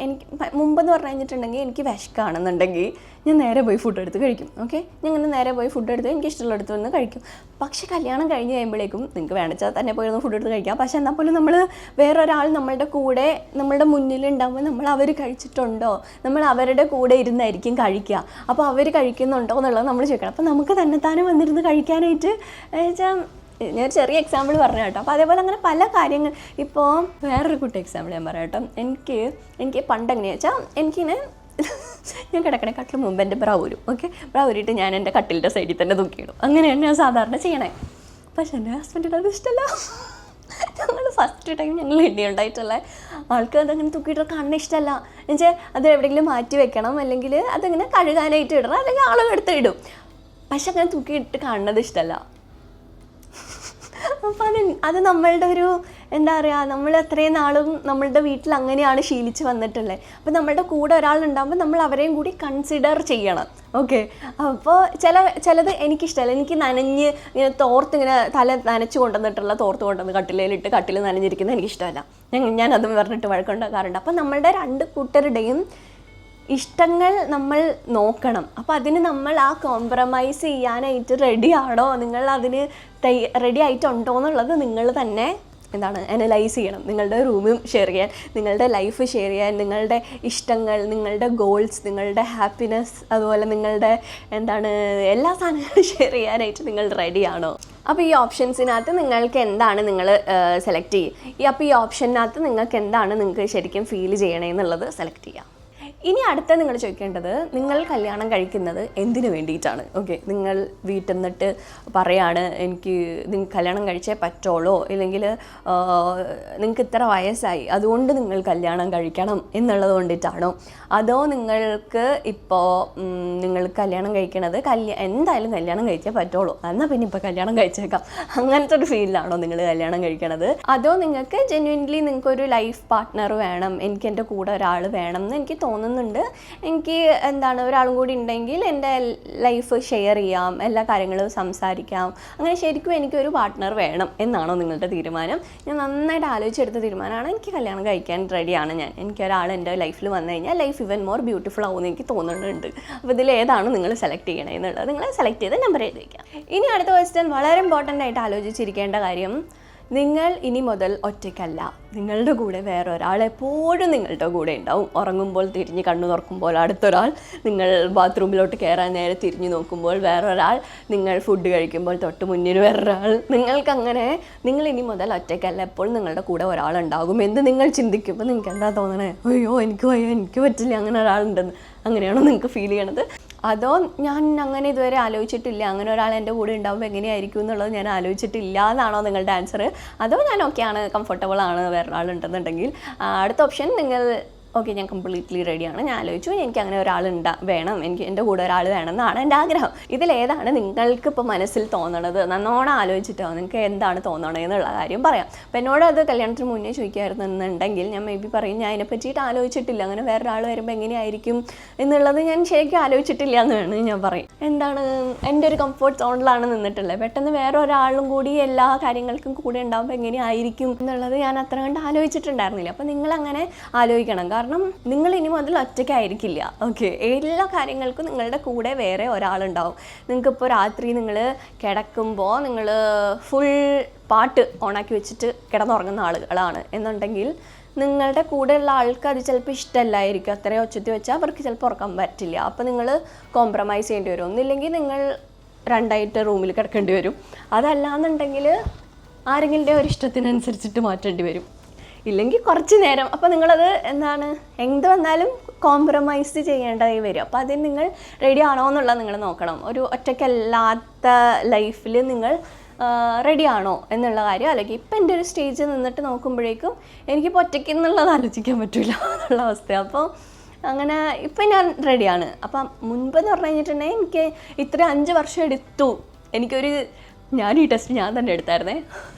എനിക്ക് മുമ്പെന്ന് പറഞ്ഞു കഴിഞ്ഞിട്ടുണ്ടെങ്കിൽ എനിക്ക് വിശക്കാണെന്നുണ്ടെങ്കിൽ ഞാൻ നേരെ പോയി ഫുഡ് എടുത്ത് കഴിക്കും. ഓക്കെ, ഞാൻ ഇങ്ങനെ നേരെ പോയി ഫുഡ് എടുത്ത് എനിക്ക് ഇഷ്ടമുള്ള എടുത്ത് വന്ന് കഴിക്കും. പക്ഷേ കല്യാണം കഴിഞ്ഞ് കഴിയുമ്പോഴേക്കും നിങ്ങൾക്ക് വേണിച്ചാൽ തന്നെ പോയിരുന്നു ഫുഡ് എടുത്ത് കഴിക്കാം. പക്ഷേ എന്നാൽ പോലും നമ്മൾ വേറൊരാൾ നമ്മളുടെ കൂടെ നമ്മളുടെ മുന്നിലുണ്ടാകുമ്പോൾ നമ്മൾ അവർ കഴിച്ചിട്ടുണ്ടോ, നമ്മൾ അവരുടെ കൂടെ ഇരുന്നായിരിക്കും കഴിക്കുക. അപ്പോൾ അവർ കഴിക്കുന്നുണ്ടോ എന്നുള്ളത് നമ്മൾ ചോദിക്കണം. അപ്പോൾ നമുക്ക് തന്നെത്താനെ വന്നിരുന്ന് കഴിക്കാനായിട്ട് ഞാൻ ചെറിയ എക്സാമ്പിൾ പറഞ്ഞു കേട്ടോ. അപ്പോൾ അതേപോലെ അങ്ങനെ പല കാര്യങ്ങൾ. ഇപ്പോൾ വേറൊരു കുട്ടി എക്സാമ്പിൾ ഞാൻ പറയാം കേട്ടോ. എനിക്ക് പണ്ടെങ്ങനെയാ വെച്ചാൽ ഞാൻ കിടക്കണേ കട്ടിൽ മുമ്പ് എൻ്റെ ബ്രൗ വരും. ഓക്കെ, ബ്രൗ വരിയിട്ട് ഞാൻ എൻ്റെ കട്ടിലിൻ്റെ സൈഡിൽ തന്നെ തൂക്കിയിടും. അങ്ങനെയാണ് ഞാൻ സാധാരണ ചെയ്യണേ. പക്ഷെ എൻ്റെ ഹസ്ബൻഡിന് അത് ഇഷ്ടമല്ല. ഞങ്ങൾ ഫസ്റ്റ് ടൈം ഞങ്ങൾ ഉണ്ടായിട്ടുള്ള ആൾക്ക് അതങ്ങനെ തൂക്കിയിട്ട് കാണുന്ന ഇഷ്ടമല്ല. എന്നുവെച്ചാൽ അത് എവിടെയെങ്കിലും മാറ്റി വെക്കണം, അല്ലെങ്കിൽ അതങ്ങനെ കഴുകാനായിട്ട് ഇടണം, അല്ലെങ്കിൽ ആളുകളെടുത്ത് ഇടും. പക്ഷെ അങ്ങനെ തൂക്കിയിട്ട് കാണുന്നത് ഇഷ്ടമല്ല. അപ്പം അത് നമ്മളുടെ ഒരു എന്താ പറയുക, നമ്മൾ അത്രയും നാളും നമ്മളുടെ വീട്ടിൽ അങ്ങനെയാണ് ശീലിച്ച് വന്നിട്ടുള്ളത്. അപ്പോൾ നമ്മളുടെ കൂടെ ഒരാളുണ്ടാകുമ്പോൾ നമ്മൾ അവരെയും കൂടി കൺസിഡർ ചെയ്യണം. ഓക്കെ, അപ്പോൾ ചിലത് എനിക്കിഷ്ടമല്ല. എനിക്ക് ഇങ്ങനെ തോർത്തിങ്ങനെ തല നനച്ച് കൊണ്ടുവന്നിട്ടുള്ള തോർത്ത് കൊണ്ടുവന്ന് കട്ടിലിട്ട് കട്ടിൽ നനഞ്ഞിരിക്കുന്നത് എനിക്കിഷ്ടമല്ല. ഞാനതും പറഞ്ഞിട്ട് വഴക്കുണ്ടാക്കാറുണ്ട്. അപ്പോൾ നമ്മളുടെ രണ്ട് കൂട്ടരുടെയും ഇഷ്ടങ്ങൾ നമ്മൾ നോക്കണം. അപ്പോൾ അതിന് നമ്മൾ ആ കോംപ്രമൈസ് ചെയ്യാനായിട്ട് റെഡി ആണോ, നിങ്ങൾ അതിന് റെഡി ആയിട്ടുണ്ടോ എന്നുള്ളത് നിങ്ങൾ തന്നെ അനലൈസ് ചെയ്യണം. നിങ്ങളുടെ റൂമും ഷെയർ ചെയ്യാൻ, നിങ്ങളുടെ ലൈഫ് ഷെയർ ചെയ്യാൻ, നിങ്ങളുടെ ഇഷ്ടങ്ങൾ, നിങ്ങളുടെ ഗോൾസ്, നിങ്ങളുടെ ഹാപ്പിനെസ്, അതുപോലെ നിങ്ങളുടെ എല്ലാ സാധനങ്ങളും ഷെയർ ചെയ്യാനായിട്ട് നിങ്ങൾ റെഡി ആണോ. അപ്പോൾ ഈ ഓപ്ഷൻസിനകത്ത് നിങ്ങൾക്ക് എന്താണ് നിങ്ങൾ സെലക്ട് ചെയ്യുക. അപ്പോൾ ഈ ഓപ്ഷനകത്ത് നിങ്ങൾക്ക് ശരിക്കും ഫീൽ ചെയ്യണമെന്നുള്ളത് സെലക്ട് ചെയ്യാം. ഇനി അടുത്ത നിങ്ങൾ ചോദിക്കേണ്ടത്, നിങ്ങൾ കല്യാണം കഴിക്കുന്നത് എന്തിനു വേണ്ടിയിട്ടാണ്. ഓക്കെ, നിങ്ങൾ വീട്ടിൽ നിന്നിട്ട് പറയാണ് നിങ്ങൾക്ക് കല്യാണം കഴിച്ചേ പറ്റുള്ളൂ, ഇല്ലെങ്കിൽ നിങ്ങൾക്ക് ഇത്ര വയസ്സായി അതുകൊണ്ട് നിങ്ങൾ കല്യാണം കഴിക്കണം എന്നുള്ളത് കൊണ്ടിട്ടാണോ, അതോ നിങ്ങൾക്ക് ഇപ്പോൾ നിങ്ങൾ കല്യാണം കഴിക്കണത് എന്തായാലും കല്യാണം കഴിച്ചേ പറ്റുള്ളൂ, എന്നാൽ പിന്നെ ഇപ്പോൾ കല്യാണം കഴിച്ചേക്കാം, അങ്ങനത്തെ ഒരു ഫീലിലാണോ നിങ്ങൾ കല്യാണം കഴിക്കണത്, അതോ നിങ്ങൾക്ക് ജെന്യുവൻലി നിങ്ങൾക്കൊരു ലൈഫ് പാർട്ട്ണർ വേണം, എനിക്ക് എൻ്റെ കൂടെ ഒരാൾ വേണം എന്ന് എനിക്ക് തോന്നുന്നുണ്ട്, എനിക്ക് ഒരാളും കൂടി ഉണ്ടെങ്കിൽ എൻ്റെ ലൈഫ് ഷെയർ ചെയ്യാം, എല്ലാ കാര്യങ്ങളും സംസാരിക്കാം, അങ്ങനെ ശരിക്കും എനിക്കൊരു പാർട്ട്ണർ വേണം എന്നാണോ നിങ്ങളുടെ തീരുമാനം? ഞാൻ നന്നായിട്ട് ആലോചിച്ചെടുത്ത തീരുമാനമാണ്. എനിക്ക് കല്യാണം കഴിക്കാൻ റെഡിയാണ് ഞാൻ. എനിക്കൊരാൾ എൻ്റെ ലൈഫിൽ വന്നു കഴിഞ്ഞാൽ ലൈഫ് ഇവൻ മോർ ബ്യൂട്ടിഫുൾ ആവുമെന്ന് എനിക്ക് തോന്നുന്നുണ്ട്. അപ്പോൾ ഇതിൽ ഏതാണ് നിങ്ങൾ സെലക്ട് ചെയ്യണേ എന്നുള്ളത് നിങ്ങൾ സെലക്ട് ചെയ്ത് നമ്പർ എഴുതി വയ്ക്കാം. ഇനി അടുത്ത ക്വസ്റ്റ്യൻ വളരെ ഇമ്പോർട്ടൻ്റ് ആയിട്ട് ആലോചിച്ചിരിക്കേണ്ട കാര്യം, നിങ്ങൾ ഇനി മുതൽ ഒറ്റയ്ക്കല്ല, നിങ്ങളുടെ കൂടെ വേറെ ഒരാൾ എപ്പോഴും നിങ്ങളുടെ കൂടെ ഉണ്ടാവും. ഉറങ്ങുമ്പോൾ തിരിഞ്ഞ് കണ്ണു തുറക്കുമ്പോൾ അടുത്തൊരാൾ, നിങ്ങൾ ബാത്റൂമിലോട്ട് കയറാൻ നേരെ തിരിഞ്ഞു നോക്കുമ്പോൾ വേറൊരാൾ, നിങ്ങൾ ഫുഡ് കഴിക്കുമ്പോൾ തൊട്ട് മുന്നിൽ വേറൊരാൾ. നിങ്ങൾക്കങ്ങനെ നിങ്ങൾ ഇനി മുതൽ ഒറ്റയ്ക്കല്ല, എപ്പോഴും നിങ്ങളുടെ കൂടെ ഒരാളുണ്ടാകും എന്ന് നിങ്ങൾ ചിന്തിക്കുമ്പോൾ നിങ്ങൾക്ക് എന്താ തോന്നണേ? അയ്യോ എനിക്ക് വയ്യ, എനിക്ക് പറ്റില്ല, അങ്ങനെ ഒരാളുണ്ടെന്ന്. അങ്ങനെയാണോ നിങ്ങൾക്ക് ഫീൽ ചെയ്യണത്? അതോ ഞാൻ അങ്ങനെ ഇതുവരെ ആലോചിച്ചിട്ടില്ല, അങ്ങനെ ഒരാൾ എൻ്റെ കൂടെ ഉണ്ടാകുമ്പോൾ എങ്ങനെയായിരിക്കും എന്നുള്ളത് ഞാൻ ആലോചിച്ചിട്ടില്ല എന്നാണോ നിങ്ങളുടെ ആൻസർ? അതോ ഞാൻ ഓക്കെയാണ്, കംഫർട്ടബിൾ ആണ് വേറൊരാളുണ്ടെന്നുണ്ടെങ്കിൽ? അടുത്ത ഓപ്ഷൻ നിങ്ങൾ ഓക്കെ ഞാൻ കംപ്ലീറ്റ്ലി റെഡിയാണ്, ഞാൻ ആലോചിച്ചു എനിക്ക് അങ്ങനെ ഒരാൾ വേണം, എനിക്ക് എൻ്റെ കൂടെ ഒരാൾ വേണം എന്നാണ് എൻ്റെ ആഗ്രഹം. ഇതിലേതാണ് നിങ്ങൾക്ക് ഇപ്പോൾ മനസ്സിൽ തോന്നണത്? നല്ലോണം ആലോചിച്ചിട്ടോ നിങ്ങൾക്ക് എന്താണ് തോന്നണത് എന്നുള്ള കാര്യം പറയാം. അപ്പോൾ എന്നോട് അത് കല്യാണത്തിന് മുന്നേ ചോദിക്കുമായിരുന്നെന്നുണ്ടെങ്കിൽ ഞാൻ മേ ബി പറയും ഞാൻ അതിനെ പറ്റിയിട്ട് ആലോചിച്ചിട്ടില്ല, അങ്ങനെ വേറൊരാൾ വരുമ്പോൾ എങ്ങനെയായിരിക്കും എന്നുള്ളത് ഞാൻ ശരിക്കും ആലോചിച്ചിട്ടില്ല എന്നാണ് ഞാൻ പറയും. എന്താണ് എൻ്റെ ഒരു കംഫർട്ട് സോണിലാണ് നിന്നിട്ടുള്ളത്. പെട്ടെന്ന് വേറെ ഒരാളും കൂടി എല്ലാ കാര്യങ്ങൾക്കും കൂടെ ഉണ്ടാകുമ്പോൾ എങ്ങനെയായിരിക്കും എന്നുള്ളത് ഞാൻ അത്ര കണ്ട് ആലോചിച്ചിട്ടുണ്ടായിരുന്നില്ല. അപ്പോൾ നിങ്ങളങ്ങനെ ആലോചിക്കണം, കാരണം നിങ്ങൾ ഇനി മുതൽ ഒറ്റയ്ക്കായിരിക്കില്ല. ഓക്കെ, എല്ലാ കാര്യങ്ങൾക്കും നിങ്ങളുടെ കൂടെ വേറെ ഒരാളുണ്ടാവും. നിങ്ങൾക്കിപ്പോൾ രാത്രി നിങ്ങൾ കിടക്കുമ്പോൾ നിങ്ങൾ ഫുൾ പാട്ട് ഓണാക്കി വെച്ചിട്ട് കിടന്നുറങ്ങുന്ന ആളുകളാണ് എന്നുണ്ടെങ്കിൽ നിങ്ങളുടെ കൂടെയുള്ള ആൾക്ക് അത് ചിലപ്പോൾ ഇഷ്ടമല്ലായിരിക്കും. അത്രയും ഒച്ചത്തിൽ വെച്ചാൽ അവർക്ക് ചിലപ്പോൾ ഉറക്കാൻ പറ്റില്ല. അപ്പോൾ നിങ്ങൾ കോംപ്രമൈസ് ചെയ്യേണ്ടി വരും. ഒന്നില്ലെങ്കിൽ നിങ്ങൾ രണ്ടായിട്ട് റൂമിൽ കിടക്കേണ്ടി വരും. അതല്ലാന്നുണ്ടെങ്കിൽ ആരെങ്കിലും ഒരു ഇഷ്ടത്തിനനുസരിച്ചിട്ട് മാറ്റേണ്ടി വരും. ഇല്ലെങ്കിൽ കുറച്ച് നേരം. അപ്പോൾ നിങ്ങളത് എന്താണ് എന്ത് വന്നാലും കോംപ്രമൈസ് ചെയ്യേണ്ടതായി വരും. അപ്പോൾ അതിന് നിങ്ങൾ റെഡി ആണോ എന്നുള്ളത് നിങ്ങൾ നോക്കണം. ഒരു ഒറ്റയ്ക്കല്ലാത്ത ലൈഫിൽ നിങ്ങൾ റെഡി ആണോ എന്നുള്ള കാര്യം അല്ലെങ്കിൽ ഇപ്പം എൻ്റെ ഒരു സ്റ്റേജ് നിന്നിട്ട് നോക്കുമ്പോഴേക്കും എനിക്കിപ്പോൾ ഒറ്റയ്ക്ക് എന്നുള്ളത് ആലോചിക്കാൻ പറ്റില്ല എന്നുള്ള അവസ്ഥ. അപ്പോൾ അങ്ങനെ ഇപ്പം ഞാൻ റെഡിയാണ്. അപ്പം മുൻപെന്ന് പറഞ്ഞു കഴിഞ്ഞിട്ടുണ്ടെങ്കിൽ എനിക്ക് ഇത്ര 5 വർഷം എടുത്തു. ഞാൻ ഈ ടെസ്റ്റ് ഞാൻ തന്നെ എടുത്തായിരുന്നേ.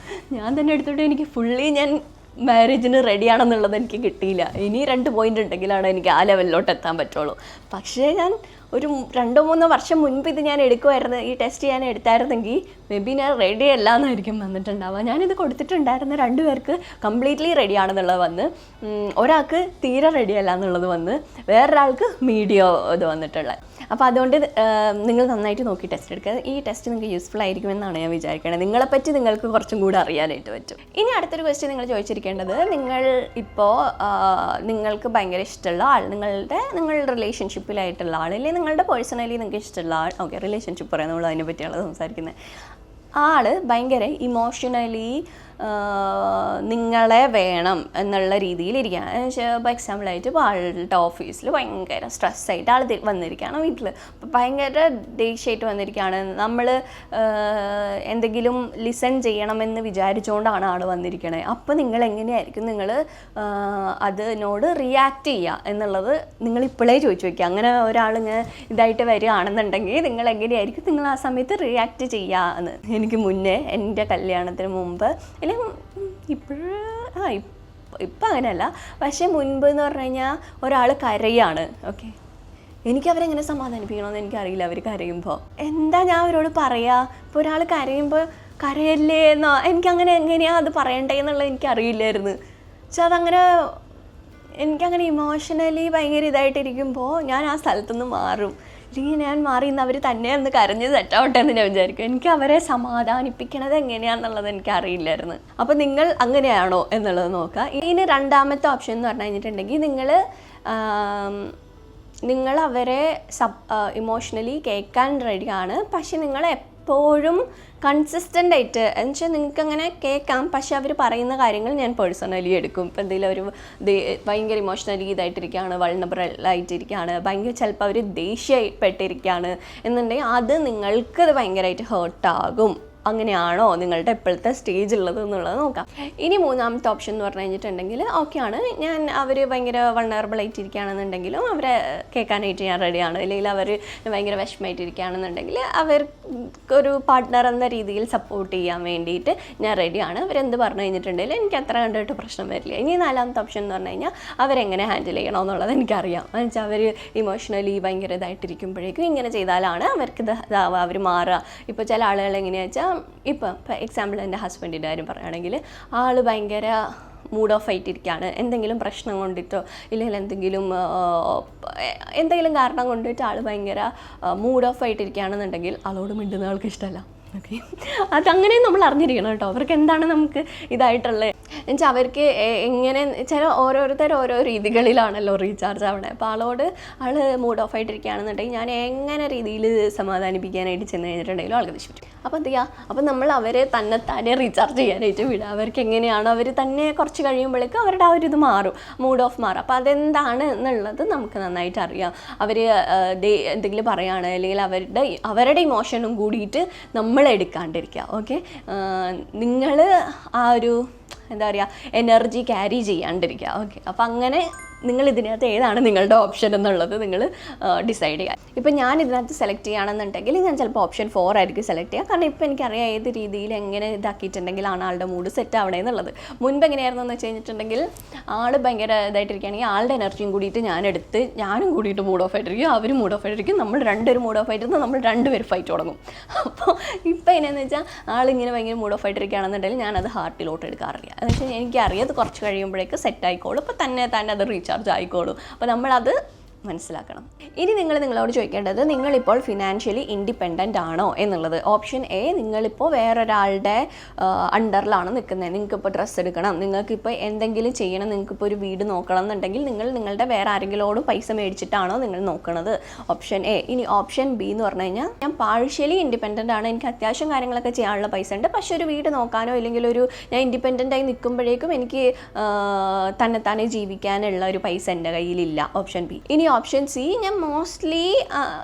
ഞാൻ തന്നെ എടുത്തിട്ട് എനിക്ക് ഫുള്ളി ഞാൻ മാരേജിന് റെഡിയാണെന്നുള്ളത് എനിക്ക് കിട്ടിയില്ല. ഇനി 2 പോയിൻ്റ് ഉണ്ടെങ്കിലാണ് എനിക്ക് ആ ലെവലിലോട്ട് എത്താൻ പറ്റുള്ളൂ. പക്ഷേ ഞാൻ ഒരു 2-3 വർഷം മുൻപ് ഇത് ഞാൻ എടുക്കുമായിരുന്നു, ഈ ടെസ്റ്റ് ഞാൻ എടുത്തായിരുന്നെങ്കിൽ മേ ബി ഞാൻ റെഡി അല്ല എന്നായിരിക്കും വന്നിട്ടുണ്ടാവുക. ഞാനിത് കൊടുത്തിട്ടുണ്ടായിരുന്ന 2 പേർക്ക് കംപ്ലീറ്റ്ലി റെഡിയാണെന്നുള്ളത് വന്ന്, ഒരാൾക്ക് തീരെ റെഡിയല്ല എന്നുള്ളത് വന്ന്, വേറൊരാൾക്ക് മീഡിയം ഇത് വന്നിട്ടുള്ളത്. അപ്പോൾ അതുകൊണ്ട് നിങ്ങൾ നന്നായിട്ട് നോക്കി ടെസ്റ്റ് എടുക്കുക. ഈ ടെസ്റ്റ് നിങ്ങൾക്ക് യൂസ്ഫുൾ ആയിരിക്കുമെന്നാണ് ഞാൻ വിചാരിക്കുന്നത്. നിങ്ങളെപ്പറ്റി നിങ്ങൾക്ക് കുറച്ചും കൂടെ അറിയാനായിട്ട് പറ്റും. ഇനി അടുത്തൊരു ക്വസ്റ്റ്യൻ നിങ്ങൾ ചോദിച്ചിരിക്കേണ്ടത്, നിങ്ങൾ ഇപ്പോൾ നിങ്ങൾക്ക് ഭയങ്കര ഇഷ്ടമുള്ള ആൾ, നിങ്ങളുടെ റിലേഷൻഷിപ്പിലായിട്ടുള്ള ആൾ, അല്ലെങ്കിൽ നിങ്ങളുടെ പേഴ്സണലി നിങ്ങൾക്ക് ഇഷ്ടമുള്ള ആൾ, ഓക്കെ റിലേഷൻഷിപ്പ് പറയാം, നമ്മൾ അതിനെ പറ്റിയാണ് സംസാരിക്കുന്നത്. ആൾ ഭയങ്കര ഇമോഷണലി നിങ്ങളെ വേണം എന്നുള്ള രീതിയിലിരിക്കുകയാണ്. ഇപ്പോൾ എക്സാമ്പിളായിട്ട് ഇപ്പോൾ ആളുടെ ഓഫീസിൽ ഭയങ്കര സ്ട്രെസ്സായിട്ട് ആൾ വന്നിരിക്കുകയാണ്, വീട്ടിൽ ഭയങ്കര ദേഷ്യമായിട്ട് വന്നിരിക്കുകയാണ്. നമ്മൾ എന്തെങ്കിലും ലിസൺ ചെയ്യണമെന്ന് വിചാരിച്ചുകൊണ്ടാണ് ആൾ വന്നിരിക്കണത്. അപ്പോൾ നിങ്ങൾ എങ്ങനെയായിരിക്കും നിങ്ങൾ അതിനോട് റിയാക്ട് ചെയ്യുക എന്നുള്ളത് നിങ്ങൾ ഇപ്പോഴേ ചോദിച്ചു വയ്ക്കുക. അങ്ങനെ ഒരാളിങ്ങനെ ഇതായിട്ട് വരികയാണെന്നുണ്ടെങ്കിൽ നിങ്ങൾ എങ്ങനെയായിരിക്കും നിങ്ങൾ ആ സമയത്ത് റിയാക്ട് ചെയ്യുക എന്ന്. എനിക്ക് മുന്നേ എൻ്റെ കല്യാണത്തിന് മുമ്പ് ഇപ്പം അങ്ങനെയല്ല, പക്ഷേ മുൻപ് എന്ന് പറഞ്ഞു കഴിഞ്ഞാൽ ഒരാൾ കരയാണ്. ഓക്കെ, എനിക്കവരെങ്ങനെ സമാധാനിപ്പിക്കണമെന്ന് എനിക്കറിയില്ല. അവർ കരയുമ്പോൾ എന്താ ഞാൻ അവരോട് പറയുക? ഇപ്പോൾ ഒരാൾ കരയുമ്പോൾ കരയല്ലേ എന്നോ എനിക്കങ്ങനെ എങ്ങനെയാണ് അത് പറയണ്ടേ എന്നുള്ളത് എനിക്കറിയില്ലായിരുന്നു. പക്ഷെ അതങ്ങനെ എനിക്കങ്ങനെ ഇമോഷണലി ഭയങ്കര ഇതായിട്ടിരിക്കുമ്പോൾ ഞാൻ ആ സ്ഥലത്തുനിന്ന് മാറും. അല്ലെങ്കിൽ ഞാൻ മാറി ഇന്ന് അവർ തന്നെ ഒന്ന് കരഞ്ഞ് സെറ്റാവട്ടെ എന്ന് ഞാൻ വിചാരിക്കും. എനിക്ക് അവരെ സമാധാനിപ്പിക്കണത് എങ്ങനെയാണെന്നുള്ളത് എനിക്ക് അറിയില്ലായിരുന്നു. അപ്പോൾ നിങ്ങൾ അങ്ങനെയാണോ എന്നുള്ളത് നോക്കുക. ഇനി രണ്ടാമത്തെ ഓപ്ഷൻ എന്ന് പറഞ്ഞു കഴിഞ്ഞിട്ടുണ്ടെങ്കിൽ നിങ്ങൾ അവരെ ഇമോഷണലി കേൾക്കാൻ റെഡിയാണ്, പക്ഷെ നിങ്ങൾ എപ്പോഴും കൺസിസ്റ്റൻ്റ് ആയിട്ട് എന്ന് വെച്ചാൽ നിങ്ങൾക്ക് അങ്ങനെ കേൾക്കാം, പക്ഷെ അവർ പറയുന്ന കാര്യങ്ങൾ ഞാൻ പേഴ്സണലി എടുക്കും. ഇപ്പോൾ എന്തെങ്കിലും അവർ ഭയങ്കര ഇമോഷണലി ഇതായിട്ടിരിക്കുകയാണ്, വൾണറബിളായിട്ടിരിക്കുകയാണ്, ഭയങ്കര ചിലപ്പോൾ അവർ ദേഷ്യപ്പെട്ടിരിക്കുകയാണ് എന്നുണ്ടെങ്കിൽ അത് നിങ്ങൾക്കത് ഭയങ്കരമായിട്ട് ഹേർട്ടാകും. അങ്ങനെയാണോ നിങ്ങളുടെ ഇപ്പോഴത്തെ സ്റ്റേജ് ഉള്ളത് എന്നുള്ളത് നോക്കാം. ഇനി മൂന്നാമത്തെ ഓപ്ഷൻ എന്ന് പറഞ്ഞു കഴിഞ്ഞിട്ടുണ്ടെങ്കിൽ ഓക്കെയാണ്, അവർ ഭയങ്കര വൾണറബിളായിട്ടിരിക്കുകയാണെന്നുണ്ടെങ്കിലും അവരെ കേൾക്കാനായിട്ട് ഞാൻ റെഡിയാണ്. അല്ലെങ്കിൽ അവർ ഭയങ്കര വിഷമമായിട്ടിരിക്കുകയാണെന്നുണ്ടെങ്കിൽ അവർക്കൊരു പാർട്ട്ണർ എന്ന രീതിയിൽ സപ്പോർട്ട് ചെയ്യാൻ വേണ്ടിയിട്ട് ഞാൻ റെഡിയാണ്. അവരെന്ത് പറഞ്ഞു കഴിഞ്ഞിട്ടുണ്ടെങ്കിൽ എനിക്ക് അത്ര കണ്ടിട്ട് പ്രശ്നം വരില്ല. ഇനി നാലാമത്തെ ഓപ്ഷൻ എന്ന് പറഞ്ഞു കഴിഞ്ഞാൽ അവരെങ്ങനെ ഹാൻഡിൽ ചെയ്യണമെന്നുള്ളത് എനിക്കറിയാം. എന്നുവെച്ചാൽ അവർ ഇമോഷണലി ഭയങ്കര ഇതായിട്ടിരിക്കുമ്പോഴേക്കും ഇങ്ങനെ ചെയ്താലാണ് അവർക്ക് അവർ മാറുക. ഇപ്പോൾ ചില ആളുകൾ എങ്ങനെയാണെന്ന് വെച്ചാൽ ഇപ്പം എക്സാമ്പിൾ എൻ്റെ ഹസ്ബൻഡിൻ്റെ കാര്യം പറയുകയാണെങ്കിൽ ആൾ ഭയങ്കര മൂഡ് ഓഫ് ആയിട്ടിരിക്കുകയാണ്, എന്തെങ്കിലും പ്രശ്നം കൊണ്ടിട്ടോ ഇല്ലെങ്കിൽ എന്തെങ്കിലും കാരണം കൊണ്ടിട്ട് ആൾ ഭയങ്കര മൂഡ് ഓഫ് ആയിട്ടിരിക്കുകയാണെന്നുണ്ടെങ്കിൽ ആളോട് മിണ്ടുന്ന ആൾക്ക് ഇഷ്ടമല്ല. ഓക്കെ, അതങ്ങനെ നമ്മൾ അറിഞ്ഞിരിക്കണം കേട്ടോ. അവർക്ക് എന്താണ് നമുക്ക് ഇതായിട്ടുള്ളത് എന്നുവെച്ചാൽ അവർക്ക് എങ്ങനെ ചില ഓരോരുത്തർ ഓരോ രീതികളിലാണല്ലോ റീചാർജ് ആവണേ. അപ്പോൾ ആൾ മൂഡ് ഓഫ് ആയിട്ടിരിക്കുകയാണെന്നുണ്ടെങ്കിൽ ഞാൻ എങ്ങനെ രീതിയിൽ സമാധാനിപ്പിക്കാനായിട്ട് ചെന്ന് കഴിഞ്ഞിട്ടുണ്ടെങ്കിലും ആൾക്ക് ദേഷ്യം പറ്റും. അപ്പോൾ എന്ത് ചെയ്യുക, അപ്പോൾ നമ്മൾ അവരെ തന്നെത്താനെ റീചാർജ് ചെയ്യാനായിട്ട് വിടുക. അവർക്ക് എങ്ങനെയാണോ അവർ തന്നെ കുറച്ച് കഴിയുമ്പോഴേക്കും അവരുടെ ആ ഒരു ഇത് മാറും, മൂഡ് ഓഫ് മാറും. അപ്പോൾ അതെന്താണ് എന്നുള്ളത് നമുക്ക് നന്നായിട്ട് അറിയാം. അവർ എന്തെങ്കിലും പറയുകയാണ് അല്ലെങ്കിൽ അവരുടെ ഇമോഷനും കൂടിയിട്ട് നമ്മൾ എടുക്കാണ്ടിരിക്കുക. ഓക്കെ, നിങ്ങൾ ആ ഒരു എന്താ പറയുക എനർജി ക്യാരി ചെയ്യാണ്ടിരിക്കുക. ഓക്കെ, അപ്പോൾ അങ്ങനെ നിങ്ങൾ ഇതിനകത്ത് ഏതാണ് നിങ്ങളുടെ ഓപ്ഷൻ എന്നുള്ളത് നിങ്ങൾ ഡിസൈഡ് ചെയ്യുക. ഇപ്പം ഞാൻ ഇതിനകത്ത് സെലക്ട് ചെയ്യുകയാണെന്നുണ്ടെങ്കിൽ ഞാൻ ചിലപ്പോൾ ഓപ്ഷൻ 4 ആയിരിക്കും സെലക്ട് ചെയ്യുക. കാരണം ഇപ്പോൾ എനിക്കറിയാം ഏത് രീതിയിൽ എങ്ങനെ ഇതാക്കിയിട്ടുണ്ടെങ്കിലാണ് ആളുടെ മൂഡ് സെറ്റ് ആവണേ എന്നുള്ളത്. മുൻപ് എങ്ങനെയായിരുന്നു എന്ന് വെച്ച് കഴിഞ്ഞിട്ടുണ്ടെങ്കിൽ ആൾ ഭയങ്കര ഇതായിട്ടിരിക്കുകയാണെങ്കിൽ ആളുടെ എനർജിയും കൂടിയിട്ട് ഞാനും കൂടിയിട്ട് മൂഡ് ഓഫ് ആയിട്ടിരിക്കും, അവരും മൂഡ് ഓഫ് ആയിട്ടിരിക്കും, നമ്മൾ രണ്ടുപേരും മൂഡ് ഓഫ് ആയിട്ടിരുന്ന് നമ്മൾ രണ്ടുപേരും ഫൈറ്റ് തുടങ്ങും. അപ്പോൾ ഇപ്പം എങ്ങനെയാണെന്ന് വെച്ചാൽ ആളിങ്ങനെ ഭയങ്കര മൂഡ് ഓഫ് ആയിട്ടിരിക്കുകയാണെന്നുണ്ടെങ്കിൽ ഞാനത് ഹാർട്ടിലോട്ട് എടുക്കാറില്ല. എന്ന് വെച്ചാൽ എനിക്കറിയാം അത് കുറച്ച് കഴിയുമ്പോഴേക്ക് സെറ്റ് ആയിക്കോളും. അപ്പോൾ തന്നെ അത് റീചാർജ് ആയിക്കോളും. അപ്പോൾ നമ്മളത് മനസ്സിലാക്കണം. ഇനി നിങ്ങളോട് ചോദിക്കേണ്ടത് നിങ്ങളിപ്പോൾ ഫിനാൻഷ്യലി ഇൻഡിപെൻഡൻ്റ് ആണോ എന്നുള്ളത്. ഓപ്ഷൻ എ, നിങ്ങളിപ്പോൾ വേറൊരാളുടെ അണ്ടറിലാണ് നിൽക്കുന്നത്. നിങ്ങൾക്കിപ്പോൾ ഡ്രസ്സ് എടുക്കണം, നിങ്ങൾക്കിപ്പോൾ എന്തെങ്കിലും ചെയ്യണം, നിങ്ങൾക്കിപ്പോൾ ഒരു വീട് നോക്കണം എന്നുണ്ടെങ്കിൽ നിങ്ങളുടെ വേറെ ആരെങ്കിലോടും പൈസ മേടിച്ചിട്ടാണോ നിങ്ങൾ നോക്കണത്. Option A. ഇനി ഓപ്ഷൻ ബി എന്ന് പറഞ്ഞു കഴിഞ്ഞാൽ ഞാൻ പാർഷ്യലി ഇൻഡിപെൻഡൻ്റ് ആണ്, എനിക്ക് അത്യാവശ്യം കാര്യങ്ങളൊക്കെ ചെയ്യാനുള്ള പൈസ ഉണ്ട്, പക്ഷേ ഒരു വീട് നോക്കാനോ ഇല്ലെങ്കിൽ ഞാൻ ഇൻഡിപെൻഡൻ്റായി നിൽക്കുമ്പോഴേക്കും എനിക്ക് തന്നെത്താനെ ജീവിക്കാനുള്ള ഒരു പൈസ എൻ്റെ കയ്യിലില്ല. Option B. ഇനി ഓപ്ഷൻ സി, ഞാൻ മോസ്റ്റ്ലി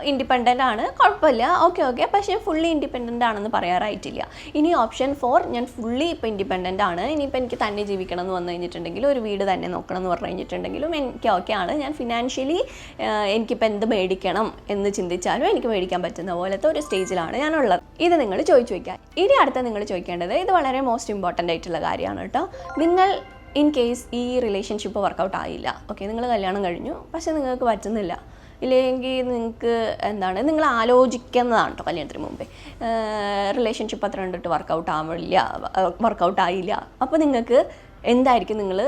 ഇൻഡിപെൻഡൻ്റ് ആണ്, കുഴപ്പമില്ല, ഓക്കെ, പക്ഷേ ഞാൻ ഫുള്ളി ഇൻഡിപെൻഡൻ്റ് ആണെന്ന് പറയാറായിട്ടില്ല. ഇനി ഓപ്ഷൻ 4, ഞാൻ ഫുള്ളി ഇപ്പോൾ ഇൻഡിപെൻഡൻ്റ് ആണ്, ഇനിയിപ്പോൾ എനിക്ക് തന്നെ ജീവിക്കണം എന്ന് വന്നു കഴിഞ്ഞിട്ടുണ്ടെങ്കിൽ ഒരു വീട് തന്നെ നോക്കണം എന്ന് പറഞ്ഞു കഴിഞ്ഞിട്ടുണ്ടെങ്കിലും എനിക്ക് ഓക്കെ ആണ്. ഞാൻ ഫിനാൻഷ്യലി എനിക്കിപ്പോൾ എന്ത് മേടിക്കണം എന്ന് ചിന്തിച്ചാലും എനിക്ക് മേടിക്കാൻ പറ്റുന്ന പോലത്തെ ഒരു സ്റ്റേജിലാണ് ഞാനുള്ളത്. ഇത് നിങ്ങൾ ചോദിച്ചു വയ്ക്കുക. ഇനി അടുത്ത നിങ്ങൾ ചോദിക്കേണ്ടത്, ഇത് വളരെ മോസ്റ്റ് ഇമ്പോർട്ടൻ്റ് ആയിട്ടുള്ള കാര്യമാണ് കേട്ടോ. നിങ്ങൾ ഇൻ കേസ് ഈ റിലേഷൻഷിപ്പ് വർക്കൗട്ട് ആയില്ല, ഓക്കെ, നിങ്ങൾ കല്യാണം കഴിഞ്ഞു പക്ഷേ നിങ്ങൾക്ക് പറ്റുന്നില്ല, ഇല്ലെങ്കിൽ നിങ്ങൾക്ക് നിങ്ങൾ ആലോചിക്കുന്നതാണ് കേട്ടോ കല്യാണത്തിന് മുമ്പേ, റിലേഷൻഷിപ്പ് അത്ര കണ്ടിട്ട് വർക്കൗട്ട് ആയില്ല. അപ്പോൾ നിങ്ങൾക്ക് എന്തായിരിക്കും നിങ്ങൾ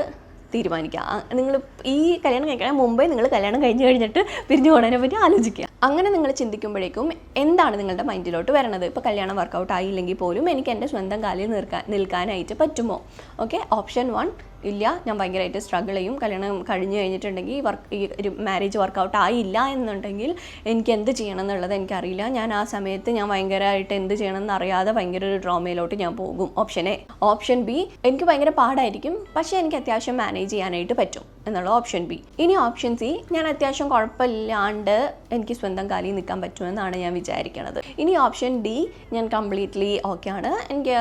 തീരുമാനിക്കുക. നിങ്ങൾ ഈ കല്യാണം കഴിക്കാൻ മുമ്പേ നിങ്ങൾ കല്യാണം കഴിഞ്ഞിട്ട് പിരിഞ്ഞു പോകണതിനെ പറ്റി ആലോചിക്കുക. അങ്ങനെ നിങ്ങൾ ചിന്തിക്കുമ്പോഴേക്കും എന്താണ് നിങ്ങളുടെ മൈൻഡിലോട്ട് വരണത്? ഇപ്പോൾ കല്യാണം വർക്കൗട്ട് ആയില്ലെങ്കിൽ പോലും എനിക്ക് എൻ്റെ സ്വന്തം കാലിൽ നിൽക്കാനായിട്ട് പറ്റുമോ? ഓക്കെ, ഓപ്ഷൻ 1, ഇല്ല, ഞാൻ ഭയങ്കരമായിട്ട് സ്ട്രഗിൾ ചെയ്യും. കല്യാണം കഴിഞ്ഞ് കഴിഞ്ഞിട്ടുണ്ടെങ്കിൽ ഈ ഒരു മാരേജ് വർക്കൗട്ട് ആയില്ല എന്നുണ്ടെങ്കിൽ എനിക്ക് എന്ത് ചെയ്യണം എന്നുള്ളത് എനിക്കറിയില്ല. ഞാൻ ആ സമയത്ത് ഞാൻ ഭയങ്കരമായിട്ട് എന്ത് ചെയ്യണം എന്നറിയാതെ ഭയങ്കര ഒരു ഡ്രോമയിലോട്ട് ഞാൻ പോകും. Option A. ഓപ്ഷൻ ബി, എനിക്ക് ഭയങ്കര പാടായിരിക്കും പക്ഷേ എനിക്ക് അത്യാവശ്യം മാനേജ് ചെയ്യാനായിട്ട് പറ്റും എന്നുള്ള ഓപ്ഷൻ ബി. ഇനി ഓപ്ഷൻ സി, ഞാൻ അത്യാവശ്യം കുഴപ്പമില്ലാണ്ട് എനിക്ക് സ്വന്തം കാലിൽ നിൽക്കാൻ പറ്റുമെന്നാണ് ഞാൻ വിചാരിക്കുന്നത്. ഇനി ഓപ്ഷൻ ഡി, ഞാൻ കംപ്ലീറ്റ്ലി ഓക്കെ ആണ്, എനിക്ക്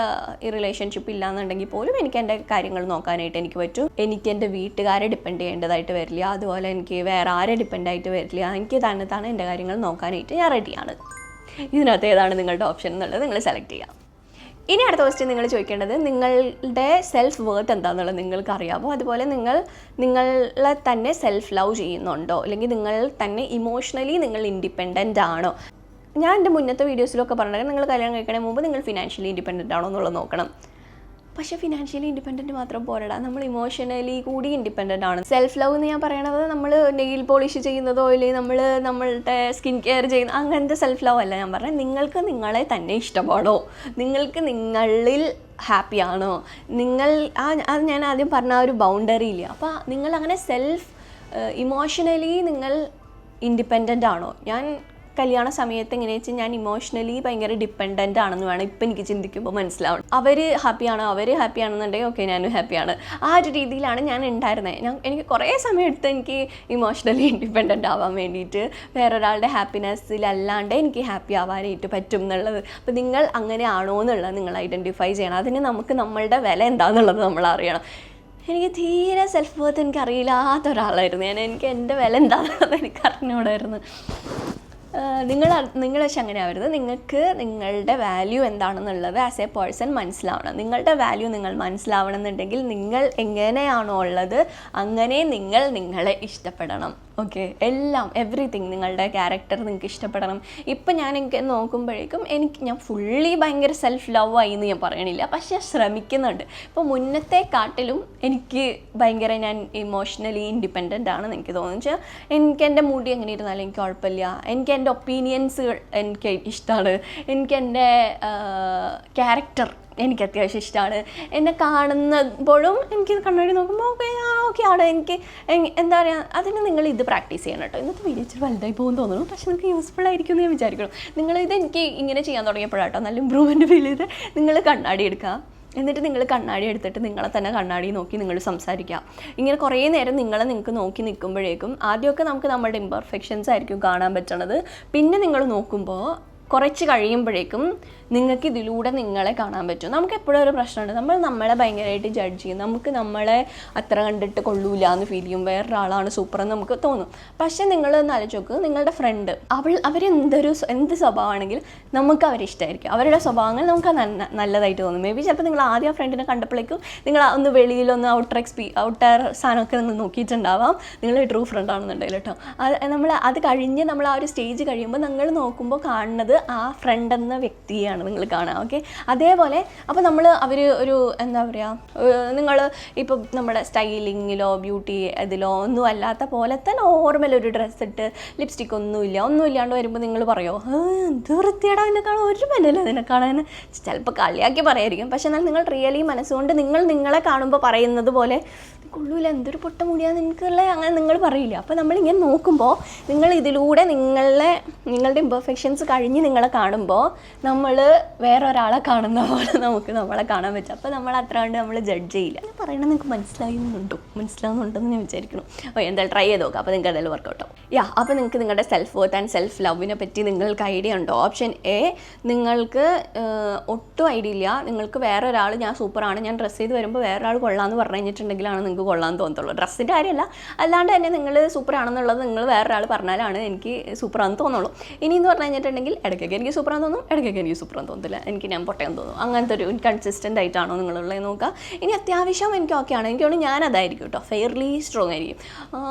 ഈ റിലേഷൻഷിപ്പ് ഇല്ലാന്നുണ്ടെങ്കിൽ പോലും എനിക്ക് എൻ്റെ കാര്യങ്ങൾ നോക്കാനായിട്ട് എനിക്ക് പറ്റും, എനിക്ക് എൻ്റെ വീട്ടുകാരെ ഡിപ്പെൻഡ് ചെയ്യേണ്ടതായിട്ട് വരില്ല, അതുപോലെ എനിക്ക് വേറെ ആരെ ഡിപ്പെൻഡായിട്ട് വരില്ല, എനിക്ക് തന്നെ എൻ്റെ കാര്യങ്ങൾ നോക്കാനായിട്ട് ഞാൻ റെഡിയാണ്. ഇതിനകത്ത് ഏതാണ് നിങ്ങളുടെ ഓപ്ഷൻ എന്നുള്ളത് നിങ്ങൾ സെലക്ട് ചെയ്യാം. ഇനി അടുത്ത ക്വസ്റ്റ്യൻ നിങ്ങൾ ചോദിക്കേണ്ടത്, നിങ്ങളുടെ സെൽഫ് വർത്ത് എന്താണെന്നുള്ളത് നിങ്ങൾക്ക് അറിയാമോ? അതുപോലെ നിങ്ങളെ തന്നെ സെൽഫ് ലവ് ചെയ്യുന്നുണ്ടോ? അല്ലെങ്കിൽ നിങ്ങൾ തന്നെ ഇമോഷണലി നിങ്ങൾ ഇൻഡിപെൻഡൻ്റ് ആണോ? ഞാൻ എൻ്റെ മുന്നത്തെ വീഡിയോസിലൊക്കെ പറഞ്ഞത് നിങ്ങൾ കല്യാണം കഴിക്കണേ മുമ്പ് നിങ്ങൾ ഫിനാൻഷ്യലി ഇൻഡിപെൻഡൻ്റ് ആണോ എന്നുള്ളത് നോക്കണം. പക്ഷേ ഫിനാൻഷ്യലി ഇൻഡിപെൻഡൻറ്റ് മാത്രം പോരടാ, നമ്മൾ ഇമോഷണലി കൂടി ഇൻഡിപെൻഡൻ്റ് ആണ്. സെൽഫ് ലവ് എന്ന് ഞാൻ പറയണത് നമ്മൾ നെയിൽ പോളിഷ് ചെയ്യുന്നതോ അല്ലെങ്കിൽ നമ്മളുടെ സ്കിൻ കെയർ ചെയ്യുന്ന അങ്ങനത്തെ സെൽഫ് ലവ് അല്ല ഞാൻ പറഞ്ഞത്. നിങ്ങൾക്ക് നിങ്ങളെ തന്നെ ഇഷ്ടമാണോ? നിങ്ങൾക്ക് നിങ്ങളിൽ ഹാപ്പിയാണോ? അത് ഞാൻ ആദ്യം പറഞ്ഞ ആ ഒരു ബൗണ്ടറി ഇല്ല. അപ്പോൾ നിങ്ങൾ അങ്ങനെ ഇമോഷണലി നിങ്ങൾ ഇൻഡിപെൻഡൻ്റ് ആണോ? ഞാൻ കല്യാണ സമയത്ത് എങ്ങനെയാ വെച്ചാൽ ഞാൻ ഇമോഷണലി ഭയങ്കര ഡിപ്പെൻഡൻ്റ് ആണെന്ന് വേണം ഇപ്പം എനിക്ക് ചിന്തിക്കുമ്പോൾ മനസ്സിലാവണം. അവർ ഹാപ്പിയാണെന്നുണ്ടെങ്കിൽ ഓക്കെ ഞാനും ഹാപ്പിയാണ്. ആ ഒരു രീതിയിലാണ് ഞാൻ ഉണ്ടായിരുന്നത്. എനിക്ക് കുറേ സമയം എടുത്ത് എനിക്ക് ഇമോഷണലി ഇൻഡിപെൻഡൻ്റ് ആവാൻ വേണ്ടിയിട്ട് വേറൊരാളുടെ ഹാപ്പിനെസ്സിലല്ലാണ്ട് എനിക്ക് ഹാപ്പി ആവാനായിട്ട് പറ്റും എന്നുള്ളത്. അപ്പോൾ നിങ്ങൾ അങ്ങനെ ആണോ എന്നുള്ളത് നിങ്ങൾ ഐഡൻറ്റിഫൈ ചെയ്യണം. അതിന് നമുക്ക് നമ്മളുടെ വില എന്താണെന്നുള്ളത് നമ്മൾ അറിയണം. എനിക്ക് തീരെ സെൽഫ് വർത്ത് എനിക്ക് അറിയില്ലാത്ത ഒരാളായിരുന്നു എനിക്ക് എൻ്റെ വില എന്താണെന്നുള്ളത് എനിക്ക് അറിഞ്ഞുകൂടായിരുന്നു. നിങ്ങൾ പക്ഷെ അങ്ങനെ ആവരുത്. നിങ്ങൾക്ക് നിങ്ങളുടെ വാല്യൂ എന്താണെന്നുള്ളത് ആസ് എ പേഴ്സൺ മനസ്സിലാവണം. നിങ്ങളുടെ വാല്യൂ നിങ്ങൾ മനസ്സിലാവണം എന്നുണ്ടെങ്കിൽ നിങ്ങൾ എങ്ങനെയാണോ ഉള്ളത് അങ്ങനെ നിങ്ങൾ നിങ്ങളെ ഇഷ്ടപ്പെടണം. ഓക്കെ, എല്ലാം എവറിത്തിങ് നിങ്ങളുടെ ക്യാരക്ടർ നിങ്ങൾക്ക് ഇഷ്ടപ്പെടണം. ഇപ്പം എനിക്ക് നോക്കുമ്പോഴേക്കും ഞാൻ ഫുള്ളി ഭയങ്കര സെൽഫ് ലവ് ആയി എന്ന് ഞാൻ പറയണില്ല, പക്ഷെ ഞാൻ ശ്രമിക്കുന്നുണ്ട്. ഇപ്പോൾ മുന്നത്തെക്കാട്ടിലും എനിക്ക് ഭയങ്കര ഞാൻ ഇമോഷണലി ഇൻഡിപെൻഡൻ്റ് ആണെന്ന് എനിക്ക് തോന്നുന്നു. വെച്ചാൽ എനിക്ക് എൻ്റെ മുടി എങ്ങനെ ഇരുന്നാലും എനിക്ക് കുഴപ്പമില്ല, എനിക്ക് എൻ്റെ ഒപ്പീനിയൻസുകൾ എനിക്ക് ഇഷ്ടമാണ്, എനിക്ക് എൻ്റെ ക്യാരക്ടർ എനിക്ക് അത്യാവശ്യം ഇഷ്ടമാണ്. എന്നെ കാണുന്നപ്പോഴും എനിക്ക് കണ്ണാടി നോക്കുമ്പോൾ ഓക്കെ ആണ്. എനിക്ക് എന്താ പറയുക, അതിന് നിങ്ങൾ ഇത് പ്രാക്ടീസ് ചെയ്യണം കേട്ടോ. ഇന്നത്തെ വീഡിയോ ഇച്ചിരി വലുതായി പോകുമെന്ന് തോന്നുന്നു, പക്ഷേ നിങ്ങൾക്ക് യൂസ്ഫുൾ ആയിരിക്കും എന്ന് ഞാൻ വിചാരിക്കണം. നിങ്ങളിത് എനിക്ക് ഇങ്ങനെ ചെയ്യാൻ തുടങ്ങിയപ്പോഴാട്ടോ നല്ല ഇമ്പ്രൂവ്മെൻറ്റ് ഫീൽ ചെയ്ത്. നിങ്ങൾ കണ്ണാടി എടുക്കുക, എന്നിട്ട് നിങ്ങൾ കണ്ണാടി എടുത്തിട്ട് നിങ്ങളെ തന്നെ കണ്ണാടി നോക്കി നിങ്ങൾ സംസാരിക്കുക. ഇങ്ങനെ കുറേ നേരം നിങ്ങൾക്ക് നോക്കി നിൽക്കുമ്പോഴേക്കും ആദ്യമൊക്കെ നമുക്ക് നമ്മുടെ ഇംപെർഫെക്ഷൻസ് ആയിരിക്കും കാണാൻ പറ്റണത്. പിന്നെ നിങ്ങൾ നോക്കുമ്പോൾ കുറച്ച് കഴിയുമ്പോഴേക്കും നിങ്ങൾക്ക് ഇതിലൂടെ നിങ്ങളെ കാണാൻ പറ്റും. നമുക്ക് എപ്പോഴും ഒരു പ്രശ്നമുണ്ട്, നമ്മളെ ഭയങ്കരമായിട്ട് ജഡ്ജ് ചെയ്യും. നമുക്ക് നമ്മളെ അത്ര കണ്ടിട്ട് കൊള്ളൂല എന്ന് ഫീൽ ചെയ്യും, വേറൊരാളാണ് സൂപ്പറെന്ന് നമുക്ക് തോന്നും. പക്ഷേ നിങ്ങളൊന്ന് ആലോചിച്ച് നോക്ക്, നിങ്ങളുടെ ഫ്രണ്ട് എന്ത് സ്വഭാവമാണെങ്കിൽ നമുക്ക് അവരെ ഇഷ്ടമായിരിക്കും, അവരുടെ സ്വഭാവങ്ങൾ നമുക്ക് നല്ലതായിട്ട് തോന്നും. മേ ബി ചിലപ്പോൾ നിങ്ങൾ ആദ്യം ആ ഫ്രണ്ടിനെ കണ്ടപ്പോഴേക്കും നിങ്ങൾ ഒന്ന് വെളിയിലൊന്ന് ഔട്ടർ സാധനമൊക്കെ നിങ്ങൾ നോക്കിയിട്ടുണ്ടാവാം, നിങ്ങൾ ട്രൂ ഫ്രണ്ട് ആണെന്നുണ്ടെങ്കിൽ കേട്ടോ. അത് കഴിഞ്ഞ് നമ്മൾ ആ ഒരു സ്റ്റേജ് കഴിയുമ്പോൾ നിങ്ങൾ നോക്കുമ്പോൾ കാണുന്നത് ആ ഫ്രണ്ട് എന്ന വ്യക്തിയാണ് നിങ്ങൾ കാണുക. ഓക്കെ, അതേപോലെ അപ്പോൾ ഒരു എന്താ പറയുക, നിങ്ങൾ ഇപ്പോൾ നമ്മുടെ സ്റ്റൈലിങ്ങിലോ ബ്യൂട്ടി ഇതിലോ ഒന്നും അല്ലാത്ത പോലത്തെ നോർമൽ ഒരു ഡ്രസ്സ് ഇട്ട് ലിപ്സ്റ്റിക് ഒന്നുമില്ലാണ്ട് വരുമ്പോൾ നിങ്ങൾ പറയുമോ എന്ത് വൃത്തിയാടാ അതിനെ കാണാൻ, ഒരു മനല്ലോ അതിനെ കാണാൻ. ചിലപ്പോൾ കളിയാക്കി പറയായിരിക്കും, പക്ഷെ എന്നാൽ നിങ്ങൾ റിയലി മനസ്സുകൊണ്ട് നിങ്ങളെ കാണുമ്പോൾ പറയുന്നത് പോലെ കൊള്ളൂല, എന്തൊരു പൊട്ട മുടിയാന്ന് എനിക്കുള്ള അങ്ങനെ നിങ്ങൾ പറയില്ല. അപ്പോൾ നമ്മളിങ്ങനെ നോക്കുമ്പോൾ നിങ്ങൾ ഇതിലൂടെ നിങ്ങളുടെ ഇംപെർഫെക്ഷൻസ് കഴിഞ്ഞ് നിങ്ങളെ കാണുമ്പോൾ നമ്മൾ വേറൊരാളെ കാണുന്ന പോലെ നമുക്ക് നമ്മളെ കാണാൻ പറ്റും. അപ്പോൾ നമ്മൾ അത്ര കണ്ട് നമ്മൾ ജഡ്ജ് ചെയ്യില്ല. ഞാൻ പറയണത് നിങ്ങൾക്ക് മനസ്സിലാവുന്നുണ്ടെന്ന് ഞാൻ വിചാരിക്കണം. ഓ, എന്തായാലും ട്രൈ ചെയ്ത് നോക്കാം, അപ്പോൾ നിങ്ങൾക്ക് എന്തായാലും വർക്കൗട്ട് ആവും. അപ്പോൾ നിങ്ങൾക്ക് നിങ്ങളുടെ സെൽഫ് വർത്ത് ആൻഡ് സെൽഫ് ലവിനെ പറ്റി നിങ്ങൾക്ക് ഐഡിയ ഉണ്ടോ? ഓപ്ഷൻ എ, നിങ്ങൾക്ക് ഒട്ടും ഐഡിയ ഇല്ല, നിങ്ങൾക്ക് വേറൊരാൾ ഞാൻ സൂപ്പറാണ്, ഞാൻ ഡ്രസ്സ് ചെയ്ത് വരുമ്പോൾ വേറൊരാൾ കൊള്ളാമെന്ന് പറഞ്ഞു കഴിഞ്ഞിട്ടുണ്ടെങ്കിലാണ് നിങ്ങൾക്ക് കൊള്ളാൻ തോന്നത്തുള്ളൂ. ഡ്രസ്സിൻ്റെ കാര്യമല്ല, അല്ലാണ്ട് തന്നെ നിങ്ങൾ സൂപ്പറാണെന്നുള്ളത് നിങ്ങൾ വേറൊരാൾ പറഞ്ഞാലാണ് എനിക്ക് സൂപ്പറാണെന്ന് തോന്നുള്ളൂ. ഇനിയെന്ന് പറഞ്ഞു കഴിഞ്ഞിട്ടുണ്ടെങ്കിൽ ഇടയ്ക്കൊക്കെ എനിക്ക് സൂപ്പറാന്ന് തോന്നും, ഇടയ്ക്കൊക്കെ എനിക്ക് സൂപ്പറാന്ന് തോന്നില്ല, ഞാൻ പൊട്ടയെന്ന് തോന്നും. അങ്ങനത്തെ ഒരു ഇൻകൺസിസ്റ്റൻ്റ് ആയിട്ടാണോ നിങ്ങളുള്ളത് നോക്കുക. ഇനി അത്യാവശ്യം എനിക്ക് ഓക്കെ ആണ്, എനിക്ക് തോന്നുന്നു ഞാൻ അതായിരിക്കും കേട്ടോ, ഫെയർലി സ്ട്രോങ് ആയിരിക്കും.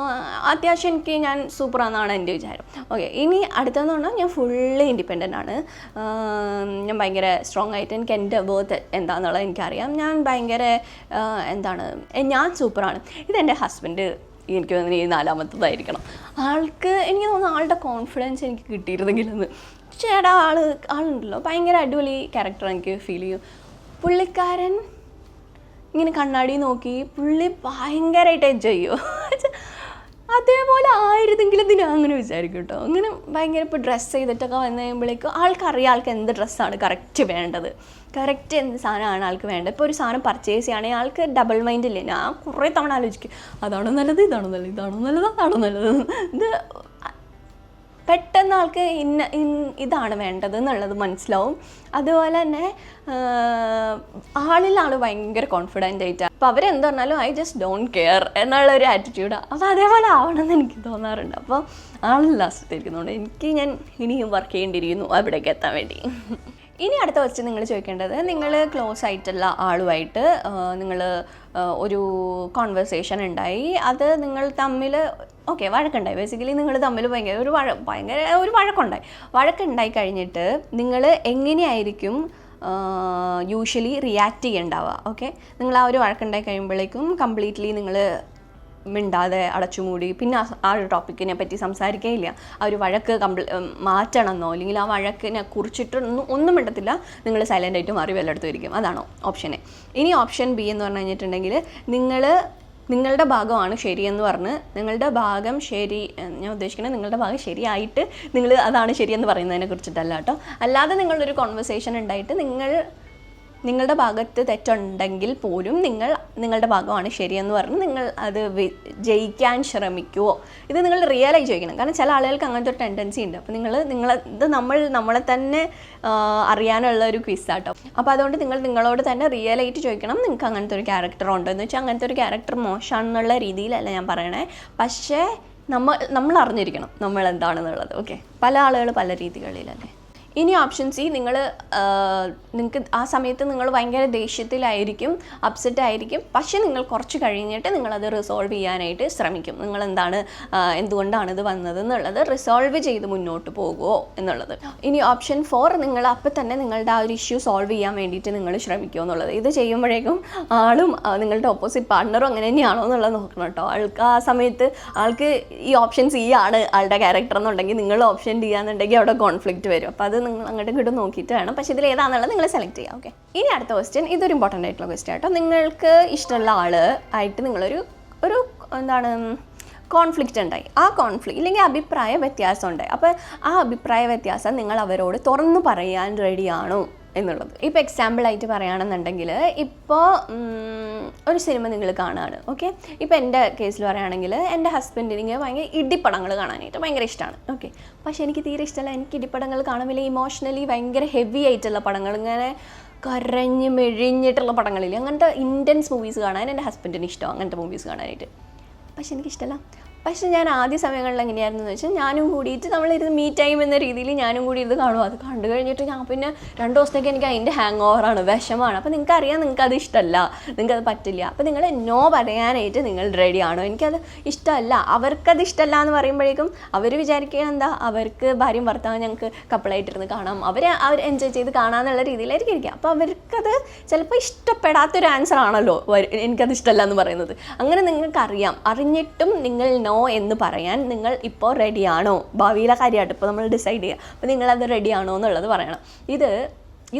അത്യാവശ്യം ഞാൻ സൂപ്പറാണെന്നാണ് എൻ്റെ വിചാരം. ഓക്കെ, ഇനി അടുത്തതെന്ന് പറഞ്ഞാൽ ഞാൻ ഫുള്ളി ഇൻഡിപെൻഡൻ്റ് ആണ്, ഞാൻ ഭയങ്കര സ്ട്രോങ് ആയിട്ട് എനിക്ക് എൻ്റെ വേർത്ത് എന്താണെന്നുള്ളത് എനിക്കറിയാം, ഞാൻ ഭയങ്കര ഞാൻ സൂപ്പറാണ്. ഇതെൻ്റെ ഹസ്ബൻഡ് എനിക്ക് തോന്നുന്നു ഈ 4ാമത്തതായിരിക്കണം. എനിക്ക് തോന്നുന്നു ആളുടെ കോൺഫിഡൻസ് എനിക്ക് കിട്ടിയിരുന്നെങ്കിലെന്ന്. ചേട്ടാ ആളുണ്ടല്ലോ ഭയങ്കര അടിപൊളി ക്യാരക്ടർ എനിക്ക് ഫീൽ ചെയ്യും. പുള്ളിക്കാരൻ ഇങ്ങനെ കണ്ണാടി നോക്കി പുള്ളി ഭയങ്കരമായിട്ട് എൻജോയ് ചെയ്യും. അതേപോലെ ആയിരുന്നെങ്കിലും ഞാൻ അങ്ങനെ വിചാരിക്കും കേട്ടോ. അങ്ങനെ ഭയങ്കര ഇപ്പോൾ ഡ്രസ്സ് ചെയ്തിട്ടൊക്കെ വന്നു കഴിയുമ്പോഴേക്കും ആൾക്കറിയാം ആൾക്ക് എന്ത് ഡ്രസ്സാണ് കറക്റ്റ് വേണ്ടത്, കറക്റ്റ് എന്ത് സാധനമാണ് ആൾക്ക് വേണ്ടത്. ഇപ്പോൾ ഒരു സാധനം പർച്ചേസ് ചെയ്യുകയാണെങ്കിൽ ആൾക്ക് ഡബിൾ മൈൻഡ് ഇല്ലേ. ഞാൻ കുറേ തവണ ആലോചിക്കും, അതാണോ നല്ലത്, ഇതാണോ നല്ലത്. ഇത് പെട്ടെന്ന് ആൾക്ക് ഇതാണ് വേണ്ടത് എന്നുള്ളത് മനസ്സിലാവും. അതുപോലെ തന്നെ ആൾ ഭയങ്കര കോൺഫിഡൻ്റ് ആയിട്ടാണ്. അപ്പോൾ അവരെന്ത് പറഞ്ഞാലും ഐ ജസ്റ്റ് ഡോണ്ട് കെയർ എന്നുള്ളൊരു ആറ്റിറ്റ്യൂഡാണ്. അപ്പോൾ അതേപോലെ ആവണമെന്ന് എനിക്ക് തോന്നാറുണ്ട്. അപ്പോൾ ആളിൽ ലാസ്റ്റിരിക്കുന്നതുകൊണ്ട് ഞാൻ ഇനിയും വർക്ക് ചെയ്യേണ്ടിയിരിക്കുന്നു അവിടേക്ക് എത്താൻ വേണ്ടി. ഇനി അടുത്ത ക്വസ്റ്റ്യൻ നിങ്ങൾ ചോദിക്കേണ്ടത്, നിങ്ങൾ ക്ലോസ് ആയിട്ടുള്ള ആളുമായിട്ട് നിങ്ങൾ ഒരു കോൺവെർസേഷൻ ഉണ്ടായി, അത് നിങ്ങൾ തമ്മിൽ വഴക്കുണ്ടായി. ബേസിക്കലി നിങ്ങൾ തമ്മിൽ ഭയങ്കര ഒരു വഴക്കുണ്ടായി കഴിഞ്ഞിട്ട് നിങ്ങൾ എങ്ങനെയായിരിക്കും യൂഷ്വലി റിയാക്ട് ചെയ്യേണ്ടാവുക? ഓക്കെ, നിങ്ങൾ ആ ഒരു വഴക്കുണ്ടായി കഴിയുമ്പോഴേക്കും കംപ്ലീറ്റ്ലി നിങ്ങൾ മിണ്ടാതെ അടച്ചുമൂടി പിന്നെ ആ ഒരു ടോപ്പിക്കിനെ പറ്റി സംസാരിക്കുകയില്ല. ആ ഒരു വഴക്ക് മാറ്റണമെന്നോ അല്ലെങ്കിൽ ആ വഴക്കിനെ കുറിച്ചിട്ടൊന്നും മിണ്ടത്തില്ല, നിങ്ങൾ സൈലൻ്റ് ആയിട്ട് മാറി വല്ലയിടത്തും ഇരിക്കും. അതാണോ ഓപ്ഷൻ എ. ഇനി ഓപ്ഷൻ ബി എന്ന് പറഞ്ഞു കഴിഞ്ഞിട്ടുണ്ടെങ്കിൽ നിങ്ങളുടെ ഭാഗമാണ് ശരിയെന്ന് പറഞ്ഞ് നിങ്ങളുടെ ഭാഗം ഞാൻ ഉദ്ദേശിക്കുന്നത് നിങ്ങളുടെ ഭാഗം ശരിയായിട്ട് നിങ്ങൾ അതാണ് ശരിയെന്ന് പറയുന്നതിനെ കുറിച്ചിട്ടല്ല കേട്ടോ. അല്ലാതെ നിങ്ങളൊരു കോൺവെർസേഷൻ ഉണ്ടായിട്ട് നിങ്ങളുടെ ഭാഗത്ത് തെറ്റുണ്ടെങ്കിൽ പോലും നിങ്ങളുടെ ഭാഗമാണ് ശരിയെന്ന് പറഞ്ഞ് നിങ്ങൾ അത് ജയിക്കാൻ ശ്രമിക്കുമോ? ഇത് നിങ്ങൾ റിയലായി ചോദിക്കണം. കാരണം ചില ആളുകൾക്ക് അങ്ങനത്തെ ഒരു ടെൻഡൻസി ഉണ്ട്. അപ്പോൾ ഇത് നമ്മളെ തന്നെ അറിയാനുള്ള ഒരു ക്വിസാട്ടോ. അപ്പോൾ അതുകൊണ്ട് നിങ്ങളോട് തന്നെ റിയലായിട്ട് ചോദിക്കണം, നിങ്ങൾക്ക് അങ്ങനത്തെ ഒരു ക്യാരക്ടർ ഉണ്ടോ എന്ന് വെച്ചാൽ. അങ്ങനത്തെ ഒരു ക്യാരക്ടർ മോശമാണെന്നുള്ള രീതിയിലല്ല ഞാൻ പറയണേ, പക്ഷേ നമ്മൾ അറിഞ്ഞിരിക്കണം നമ്മൾ എന്താണെന്നുള്ളത്. ഓക്കെ, പല ആളുകൾ പല രീതികളിലല്ലേ. ഇനി ഓപ്ഷൻ സി, നിങ്ങൾക്ക് ആ സമയത്ത് നിങ്ങൾ ഭയങ്കര ദേഷ്യത്തിലായിരിക്കും, അപ്സെറ്റ് ആയിരിക്കും, പക്ഷേ നിങ്ങൾ കുറച്ച് കഴിഞ്ഞിട്ട് നിങ്ങളത് റിസോൾവ് ചെയ്യാനായിട്ട് ശ്രമിക്കും. നിങ്ങൾ എന്തുകൊണ്ടാണ് ഇത് വന്നത് എന്നുള്ളത് റിസോൾവ് ചെയ്ത് മുന്നോട്ട് പോകുമോ എന്നുള്ളത്. ഇനി ഓപ്ഷൻ 4, നിങ്ങൾ അപ്പം തന്നെ നിങ്ങളുടെ ആ ഒരു ഇഷ്യൂ സോൾവ് ചെയ്യാൻ വേണ്ടിയിട്ട് നിങ്ങൾ ശ്രമിക്കുമോ എന്നുള്ളത്. ഇത് ചെയ്യുമ്പോഴേക്കും ആളും നിങ്ങളുടെ ഓപ്പോസിറ്റ് പാർട്ട്ണറും അങ്ങനെ തന്നെയാണോ എന്നുള്ളത് നോക്കണം കേട്ടോ. ആ സമയത്ത് ആൾക്ക് ഈ ഓപ്ഷൻ സി ആണ് ആളുടെ ക്യാരക്ടർ എന്നുണ്ടെങ്കിൽ നിങ്ങൾ ഓപ്ഷൻ ഡി ആണെന്നുണ്ടെങ്കിൽ അവിടെ കോൺഫ്ലിക്റ്റ് വരും. അപ്പോൾ അത് നിങ്ങൾ അങ്ങോട്ടും ഇങ്ങോട്ടും നോക്കിയിട്ട് വേണം. പക്ഷേ ഇതിൽ ഏതാണെന്നുള്ളത് നിങ്ങൾ സെലക്ട് ചെയ്യാം. ഓക്കെ, ഇനി അടുത്ത ക്വസ്റ്റ്യൻ, ഇതൊരു ഇമ്പോർട്ടൻ്റ് ആയിട്ടുള്ള ക്വസ്റ്റ്യൻ കേട്ടോ. നിങ്ങൾക്ക് ഇഷ്ടമുള്ള ആയിട്ട് നിങ്ങളൊരു കോൺഫ്ലിക്റ്റ് ഉണ്ടായി. ആ കോൺഫ്ലിക്റ്റ് ഇല്ലെങ്കിൽ അഭിപ്രായ വ്യത്യാസം ഉണ്ടായി. അപ്പോൾ ആ അഭിപ്രായ വ്യത്യാസം നിങ്ങൾ അവരോട് തുറന്നു പറയാൻ റെഡിയാണോ എന്നുള്ളത്. ഇപ്പോൾ എക്സാമ്പിളായിട്ട് പറയുകയാണെന്നുണ്ടെങ്കിൽ, ഇപ്പോൾ ഒരു സിനിമ നിങ്ങൾ കാണുകയാണ്. ഓക്കെ, ഇപ്പോൾ എൻ്റെ കേസിൽ പറയുകയാണെങ്കിൽ എൻ്റെ ഹസ്ബൻഡിന് ഇങ്ങനെ ഭയങ്കര ഇടിപ്പടങ്ങൾ കാണാനായിട്ട് ഭയങ്കര ഇഷ്ടമാണ്. ഓക്കെ, പക്ഷേ എനിക്ക് തീരെ ഇഷ്ടമല്ല. എനിക്ക് ഇടിപ്പടങ്ങൾ കാണുമ്പോൾ ഇമോഷണലി ഭയങ്കര ഹെവി ആയിട്ടുള്ള പടങ്ങൾ, ഇങ്ങനെ കരഞ്ഞ് മെഴിഞ്ഞിട്ടുള്ള പടങ്ങളില്ല, അങ്ങനത്തെ ഇൻറ്റൻസ് മൂവീസ് കാണാൻ എൻ്റെ ഹസ്ബൻഡിന് ഇഷ്ടമാണ്, അങ്ങനത്തെ മൂവീസ് കാണാനായിട്ട്. പക്ഷെ എനിക്കിഷ്ടമല്ല. പക്ഷെ ഞാൻ ആദ്യ സമയങ്ങളിൽ എങ്ങനെയായിരുന്നു എന്ന് വെച്ചാൽ, ഞാനും കൂടിയിട്ട് നമ്മളിരുന്ന് മീ ടൈം എന്ന രീതിയിൽ ഞാനും കൂടി ഇത് കാണും. അത് കണ്ടു കഴിഞ്ഞിട്ട് ഞാൻ പിന്നെ 2 ദിവസത്തേക്ക് എനിക്ക് അതിൻ്റെ ഹാങ് ഓവറാണ്, വിഷമാണ്. അപ്പോൾ നിങ്ങൾക്കറിയാം നിങ്ങൾക്കത് ഇഷ്ടമല്ല, നിങ്ങൾക്കത് പറ്റില്ല. അപ്പോൾ നിങ്ങൾ നോ പറയാനായിട്ട് നിങ്ങൾ റെഡിയാണോ? എനിക്കത് ഇഷ്ടമല്ല, അവർക്കത് ഇഷ്ടമല്ല എന്ന് പറയുമ്പോഴേക്കും അവർ വിചാരിക്കുക എന്താ, അവർക്ക് ഭാര്യയും ഭർത്താവും ഞങ്ങൾക്ക് കപ്പിളായിട്ടിരുന്ന് കാണാം, അവർ എൻജോയ് ചെയ്ത് കാണാമെന്നുള്ള രീതിയിലായിരിക്കും ഇരിക്കുക. അപ്പോൾ അവർക്കത് ചിലപ്പോൾ ഇഷ്ടപ്പെടാത്തൊരു ആൻസർ ആണല്ലോ എനിക്കത് ഇഷ്ടമല്ല എന്ന് പറയുന്നത്. അങ്ങനെ നിങ്ങൾക്കറിയാം, അറിഞ്ഞിട്ടും നിങ്ങൾ നോ എന്ന് പറയാൻ നിങ്ങൾ ഇപ്പോൾ റെഡിയാണോ? ഭാവിയിലെ കാര്യമായിട്ട് ഇപ്പോൾ നമ്മൾ ഡിസൈഡ് ചെയ്യുക. അപ്പോൾ നിങ്ങളത് റെഡിയാണോ എന്നുള്ളത് പറയണം. ഇത്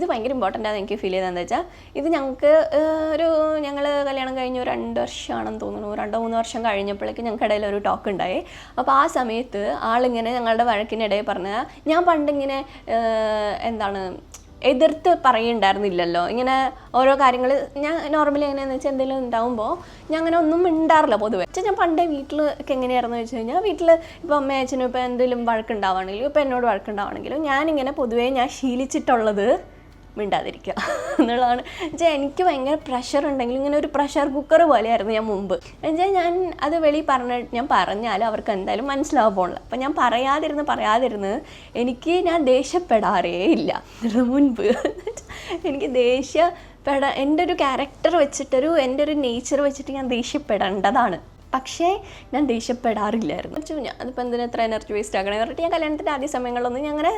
ഭയങ്കര ഇമ്പോർട്ടൻ്റ് ആണ് എനിക്ക് ഫീൽ ചെയ്തതെന്ന് വെച്ചാൽ, ഇത് ഞങ്ങൾ കല്യാണം കഴിഞ്ഞ് 2 വർഷമാണെന്ന് തോന്നുന്നു, 2-3 വർഷം കഴിഞ്ഞപ്പോഴേക്കും ഞങ്ങൾക്കിടയിൽ ഒരു ടോക്ക് ഉണ്ടായി. അപ്പോൾ ആ സമയത്ത് ആളിങ്ങനെ ഞങ്ങളുടെ വഴക്കിനിടയിൽ പറഞ്ഞാൽ, ഞാൻ പണ്ടിങ്ങനെ എതിർത്ത് പറയുന്നുണ്ടായിരുന്നില്ലല്ലോ. ഇങ്ങനെ ഓരോ കാര്യങ്ങൾ ഞാൻ നോർമലി എങ്ങനെയാണെന്ന് വെച്ചാൽ എന്തെങ്കിലും ഉണ്ടാകുമ്പോൾ ഞാൻ അങ്ങനെ ഒന്നും മിണ്ടാറില്ല പൊതുവെ. ഞാൻ പണ്ടേ വീട്ടിലൊക്കെ എങ്ങനെയായിരുന്നു വെച്ച് കഴിഞ്ഞാൽ, വീട്ടിൽ ഇപ്പോൾ അമ്മയും അച്ഛനും ഇപ്പോൾ എന്തെങ്കിലും വഴക്കുണ്ടാവുകയാണെങ്കിലും ഇപ്പോൾ എന്നോട് വഴക്കുണ്ടാവുകയാണെങ്കിലും ഞാനിങ്ങനെ പൊതുവേ ഞാൻ ശീലിച്ചിട്ടുള്ളത് മിണ്ടാതിരിക്കുക എന്നുള്ളതാണ്. വെച്ചാൽ എനിക്ക് ഭയങ്കര പ്രഷർ ഉണ്ടെങ്കിലും ഇങ്ങനെ ഒരു പ്രഷർ കുക്കർ പോലെയായിരുന്നു ഞാൻ മുമ്പ്. എന്നുവെച്ചാൽ ഞാൻ അത് ഞാൻ പറഞ്ഞാൽ അവർക്ക് എന്തായാലും മനസ്സിലാവാൻ പോകണില്ല. അപ്പം ഞാൻ പറയാതിരുന്ന് ഞാൻ ദേഷ്യപ്പെടാറേ ഇല്ല. മുൻപ് എനിക്ക് എൻ്റെ ഒരു ക്യാരക്ടർ വെച്ചിട്ടൊരു എൻ്റെ ഒരു നേച്ചർ വെച്ചിട്ട് ഞാൻ ദേഷ്യപ്പെടേണ്ടതാണ്. പക്ഷേ ഞാൻ ദേഷ്യപ്പെടാറില്ലായിരുന്നു. അതിപ്പോൾ എന്തിനാ എത്ര എനർജി വേസ്റ്റ് ആക്കണേ പറഞ്ഞിട്ട് ഞാൻ കല്യാണത്തിൻ്റെ ആദ്യ സമയങ്ങളിലൊന്നും ഞാൻ അങ്ങനെ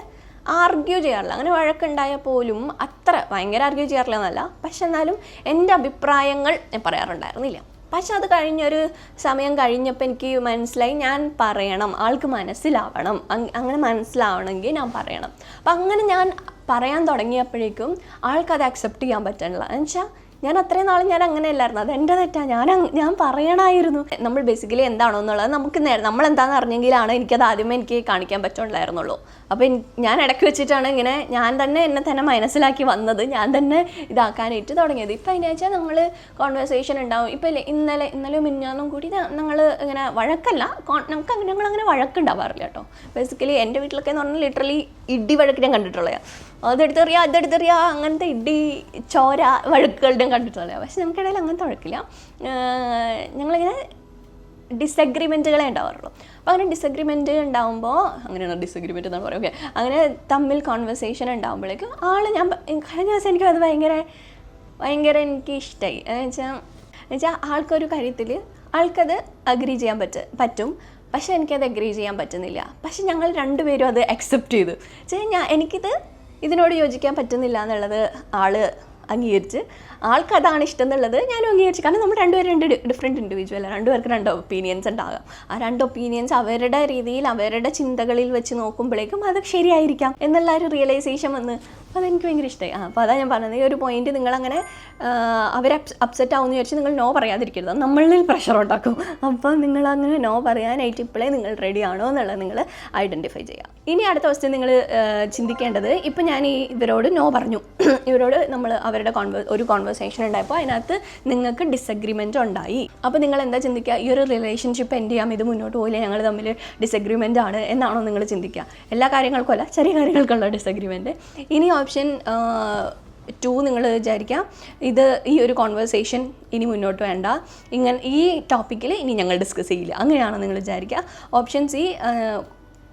ആർഗ്യൂ ചെയ്യാറില്ല. അങ്ങനെ വഴക്കുണ്ടായാൽ പോലും അത്ര ഭയങ്കര ആർഗ്യൂ ചെയ്യാറില്ല എന്നല്ല, പക്ഷെ എന്നാലും എൻ്റെ അഭിപ്രായങ്ങൾ ഞാൻ പറയാറുണ്ടായിരുന്നില്ല. പക്ഷെ അത് കഴിഞ്ഞൊരു സമയം കഴിഞ്ഞപ്പോൾ എനിക്ക് മനസ്സിലായി, ഞാൻ പറയണം, ആൾക്ക് മനസ്സിലാവണം. അങ്ങനെ മനസ്സിലാവണമെങ്കിൽ ഞാൻ പറയണം. അപ്പം അങ്ങനെ ഞാൻ പറയാൻ തുടങ്ങിയപ്പോഴേക്കും ആൾക്കത് അക്സെപ്റ്റ് ചെയ്യാൻ പറ്റണില്ല. എന്നുവെച്ചാൽ ഞാൻ അത്രയും നാളും ഞാൻ അങ്ങനെ അല്ലായിരുന്നു. അത് എൻ്റെ തെറ്റാണ്, ഞാൻ പറയണമായിരുന്നു. നമ്മൾ ബേസിക്കലി എന്താണോ എന്നുള്ളത് നമ്മളെന്താണെന്ന് അറിഞ്ഞെങ്കിലാണ് എനിക്കത് ആദ്യമേ എനിക്ക് കാണിക്കാൻ പറ്റുള്ളായിരുന്നുള്ളൂ. അപ്പോൾ ഞാൻ ഇടയ്ക്ക് വെച്ചിട്ടാണ് ഇങ്ങനെ ഞാൻ തന്നെ എന്നെ തന്നെ മനസ്സിലാക്കി വന്നത്, ഞാൻ തന്നെ ഇതാക്കാനായിട്ട് തുടങ്ങിയത്. ഇപ്പം അതിന് വെച്ചാൽ നമ്മൾ കോൺവെർസേഷൻ ഉണ്ടാവും. ഇപ്പം ഇന്നലെയും മിന്നാന്നും കൂടി ഞങ്ങൾ ഇങ്ങനെ വഴക്കല്ല, ഞങ്ങളങ്ങനെ വഴക്കുണ്ടാവാറില്ല കേട്ടോ. ബേസിക്കലി എൻ്റെ വീട്ടിലൊക്കെ എന്ന് പറഞ്ഞാൽ ലിറ്ററലി ഇടി വഴക്ക് ഞാൻ കണ്ടിട്ടുള്ളത്, അതെടുത്തെറിയാ അങ്ങനത്തെ ഇടി ചോര വഴക്കുകളുടെ കണ്ടിട്ടുള്ളത്. പക്ഷെ ഞങ്ങൾക്കിടയിൽ അങ്ങനത്തെ വഴക്കില്ല. ഞങ്ങളിങ്ങനെ ഡിസഗ്രിമെൻറ്റുകളെ ഉണ്ടാവാറുള്ളൂ. അപ്പോൾ അങ്ങനെ ഡിസഗ്രിമെൻറ്റ് ഉണ്ടാകുമ്പോൾ, അങ്ങനെയാണ് ഡിസഗ്രിമെൻറ്റ് എന്നാണ് പറയുക. ഓക്കെ, അങ്ങനെ തമ്മിൽ കോൺവെർസേഷൻ ഉണ്ടാകുമ്പോഴേക്കും കഴിഞ്ഞ ദിവസം എനിക്കത് ഭയങ്കര എനിക്ക് ഇഷ്ടമായി. എന്നുവെച്ചാൽ ആൾക്കൊരു കാര്യത്തിൽ ആൾക്കത് അഗ്രി ചെയ്യാൻ പറ്റും, പക്ഷേ എനിക്കത് അഗ്രി ചെയ്യാൻ പറ്റുന്നില്ല. പക്ഷെ ഞങ്ങൾ രണ്ടുപേരും അത് അക്സെപ്റ്റ് ചെയ്തു. എനിക്കിത് ഇതിനോട് യോജിക്കാൻ പറ്റുന്നില്ല എന്നുള്ളത് ആൾ അംഗീകരിച്ച്, ആൾക്കതാണ് ഇഷ്ടം എന്നുള്ളത് ഞാനും അംഗീകരിച്ചു. കാരണം നമ്മൾ രണ്ടുപേരും ഡിഫറെൻറ്റ് ഇൻഡിവിജ്വൽ, രണ്ടുപേർക്ക് 2 ഒപ്പീനിയൻസ് ഉണ്ടാകാം. ആ 2 ഒപ്പീനിയൻസ് അവരുടെ രീതിയിൽ അവരുടെ ചിന്തകളിൽ വെച്ച് നോക്കുമ്പോഴേക്കും അത് ശരിയായിരിക്കാം എന്നുള്ള ഒരു റിയലൈസേഷൻ വന്ന് അതെനിക്ക് ഭയങ്കര ഇഷ്ടമായി. അപ്പോൾ അതാണ് ഞാൻ പറഞ്ഞത്, ഈ ഒരു പോയിന്റ് നിങ്ങളങ്ങനെ അവർ അപ്സെറ്റ് ആവുമെന്ന് വിചാരിച്ച് നിങ്ങൾ നോ പറയാതിരിക്കരുത്, നമ്മളിൽ പ്രഷർ ഉണ്ടാക്കും. അപ്പോൾ നിങ്ങളങ്ങനെ നോ പറയാനായിട്ട് ഇപ്പോഴേ നിങ്ങൾ റെഡി ആണോ എന്നുള്ളത് നിങ്ങൾ ഐഡൻറ്റിഫൈ ചെയ്യുക. ഇനി അടുത്ത ക്വസ്റ്റ്യൻ നിങ്ങൾ ചിന്തിക്കേണ്ടത്, ഇപ്പം ഞാൻ ഇവരോട് നോ പറഞ്ഞു, ഇവരോട് നമ്മൾ അവരുടെ ഒരു കോൺവെർസേഷൻ ഉണ്ടായപ്പോൾ അതിനകത്ത് നിങ്ങൾക്ക് ഡിസഗ്രിമെൻ്റ് ഉണ്ടായി. അപ്പോൾ നിങ്ങൾ എന്താ ചിന്തിക്കുക? ഈ ഒരു റിലേഷൻഷിപ്പ് എൻഡ് ചെയ്യാം, ഇത് മുന്നോട്ട് പോയില്ല, ഞങ്ങൾ തമ്മിൽ ഡിസഗ്രിമെൻ്റ് ആണ് എന്നാണോ നിങ്ങൾ ചിന്തിക്കുക? എല്ലാ കാര്യങ്ങൾക്കും അല്ല, ചെറിയ കാര്യങ്ങൾക്കുള്ള ഡിസഗ്രിമെൻറ്റ്. ഇനി ഓപ്ഷൻ 2 നിങ്ങൾ വിചാരിക്കുക, ഈ ഒരു കോൺവെർസേഷൻ ഇനി മുന്നോട്ട് വേണ്ട, ഈ ടോപ്പിക്കിൽ ഇനി ഞങ്ങൾ ഡിസ്കസ് ചെയ്യില്ല, അങ്ങനെയാണോ നിങ്ങൾ വിചാരിക്കുക. ഓപ്ഷൻ സി,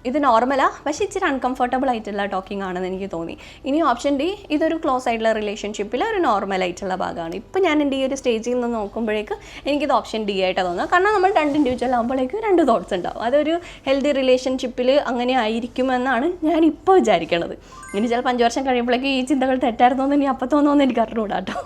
ഇത് നോർമലാ, പക്ഷേ ഇച്ചിരി അൺകംഫർട്ടബിൾ ആയിട്ടുള്ള ടോക്കിംഗ് ആണെന്ന് എനിക്ക് തോന്നി. ഇനി ഓപ്ഷൻ ഡി, ഇതൊരു ക്ലോസ് ആയിട്ടുള്ള റിലേഷൻഷിപ്പിൽ ഒരു നോർമൽ ആയിട്ടുള്ള ഭാഗമാണ്. ഇപ്പം ഞാൻ എൻ്റെ ഈ ഒരു സ്റ്റേജിൽ നിന്ന് നോക്കുമ്പോഴേക്ക് എനിക്കിത് ഓപ്ഷൻ ഡി ആയിട്ടാണ് തോന്നുന്നത്. കാരണം നമ്മൾ രണ്ട് ഇൻഡിവിജ്വൽ ആകുമ്പോഴേക്കും രണ്ട് തോട്ട്സ് ഉണ്ടാവും. അതൊരു ഹെൽത്തി റിലേഷൻഷിപ്പിൽ അങ്ങനെ ആയിരിക്കുമെന്നാണ് ഞാനിപ്പോൾ വിചാരിക്കണത്. ഇനി ചിലപ്പോൾ 5 വർഷം കഴിയുമ്പോഴേക്കും ഈ ചിന്തകൾ തെറ്റായിരുന്നോ എന്ന് ഇനി അപ്പം തോന്നുമെന്ന് എനിക്ക് അറിഞ്ഞൂടാ കേട്ടോ.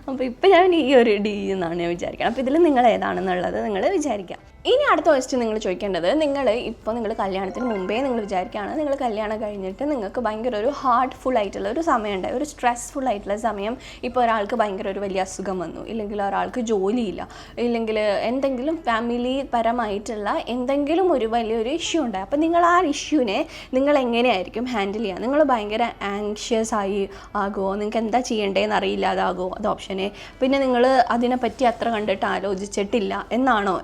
അപ്പോൾ ഇപ്പം ഞാൻ ഈ ഒരു ഡി എന്നാണ് ഞാൻ വിചാരിക്കണം. അപ്പോൾ ഇതിൽ നിങ്ങൾ ഏതാണെന്നുള്ളത് നിങ്ങൾ വിചാരിക്കാം. ഇനി അടുത്ത ക്വസ്റ്റ്യൻ നിങ്ങൾ ചോദിക്കേണ്ടത്, നിങ്ങൾ കല്യാണത്തിന് മുമ്പേ നിങ്ങൾ വിചാരിക്കുകയാണ്, നിങ്ങൾ കല്യാണം കഴിഞ്ഞിട്ട് നിങ്ങൾക്ക് ഭയങ്കര ഒരു ഹാർട്ട്ഫുൾ ആയിട്ടുള്ള ഒരു സമയം ഉണ്ടായി, ഒരു സ്ട്രെസ്ഫുൾ ആയിട്ടുള്ള സമയം. ഇപ്പോൾ ഒരാൾക്ക് ഭയങ്കര ഒരു വലിയ അസുഖം വന്നു, ഇല്ലെങ്കിൽ ഒരാൾക്ക് ജോലിയില്ല, ഇല്ലെങ്കിൽ എന്തെങ്കിലും ഫാമിലി പരമായിട്ടുള്ള എന്തെങ്കിലും ഒരു വലിയൊരു ഇഷ്യൂ ഉണ്ടായി. അപ്പോൾ നിങ്ങൾ ആ ഇഷ്യൂവിനെ നിങ്ങൾ എങ്ങനെയായിരിക്കും ഹാൻഡിൽ ചെയ്യുക? നിങ്ങൾ ഭയങ്കര ആങ്ഷ്യസ് ആയി ആകുമോ? നിങ്ങൾക്ക് എന്താ ചെയ്യേണ്ടതെന്ന് അറിയില്ലാതാകുമോ? അത് ഓപ്ഷനെ. പിന്നെ നിങ്ങൾ അതിനെപ്പറ്റി അത്ര കണ്ടിട്ട് ആലോചിച്ചിട്ടില്ല എന്നാണോ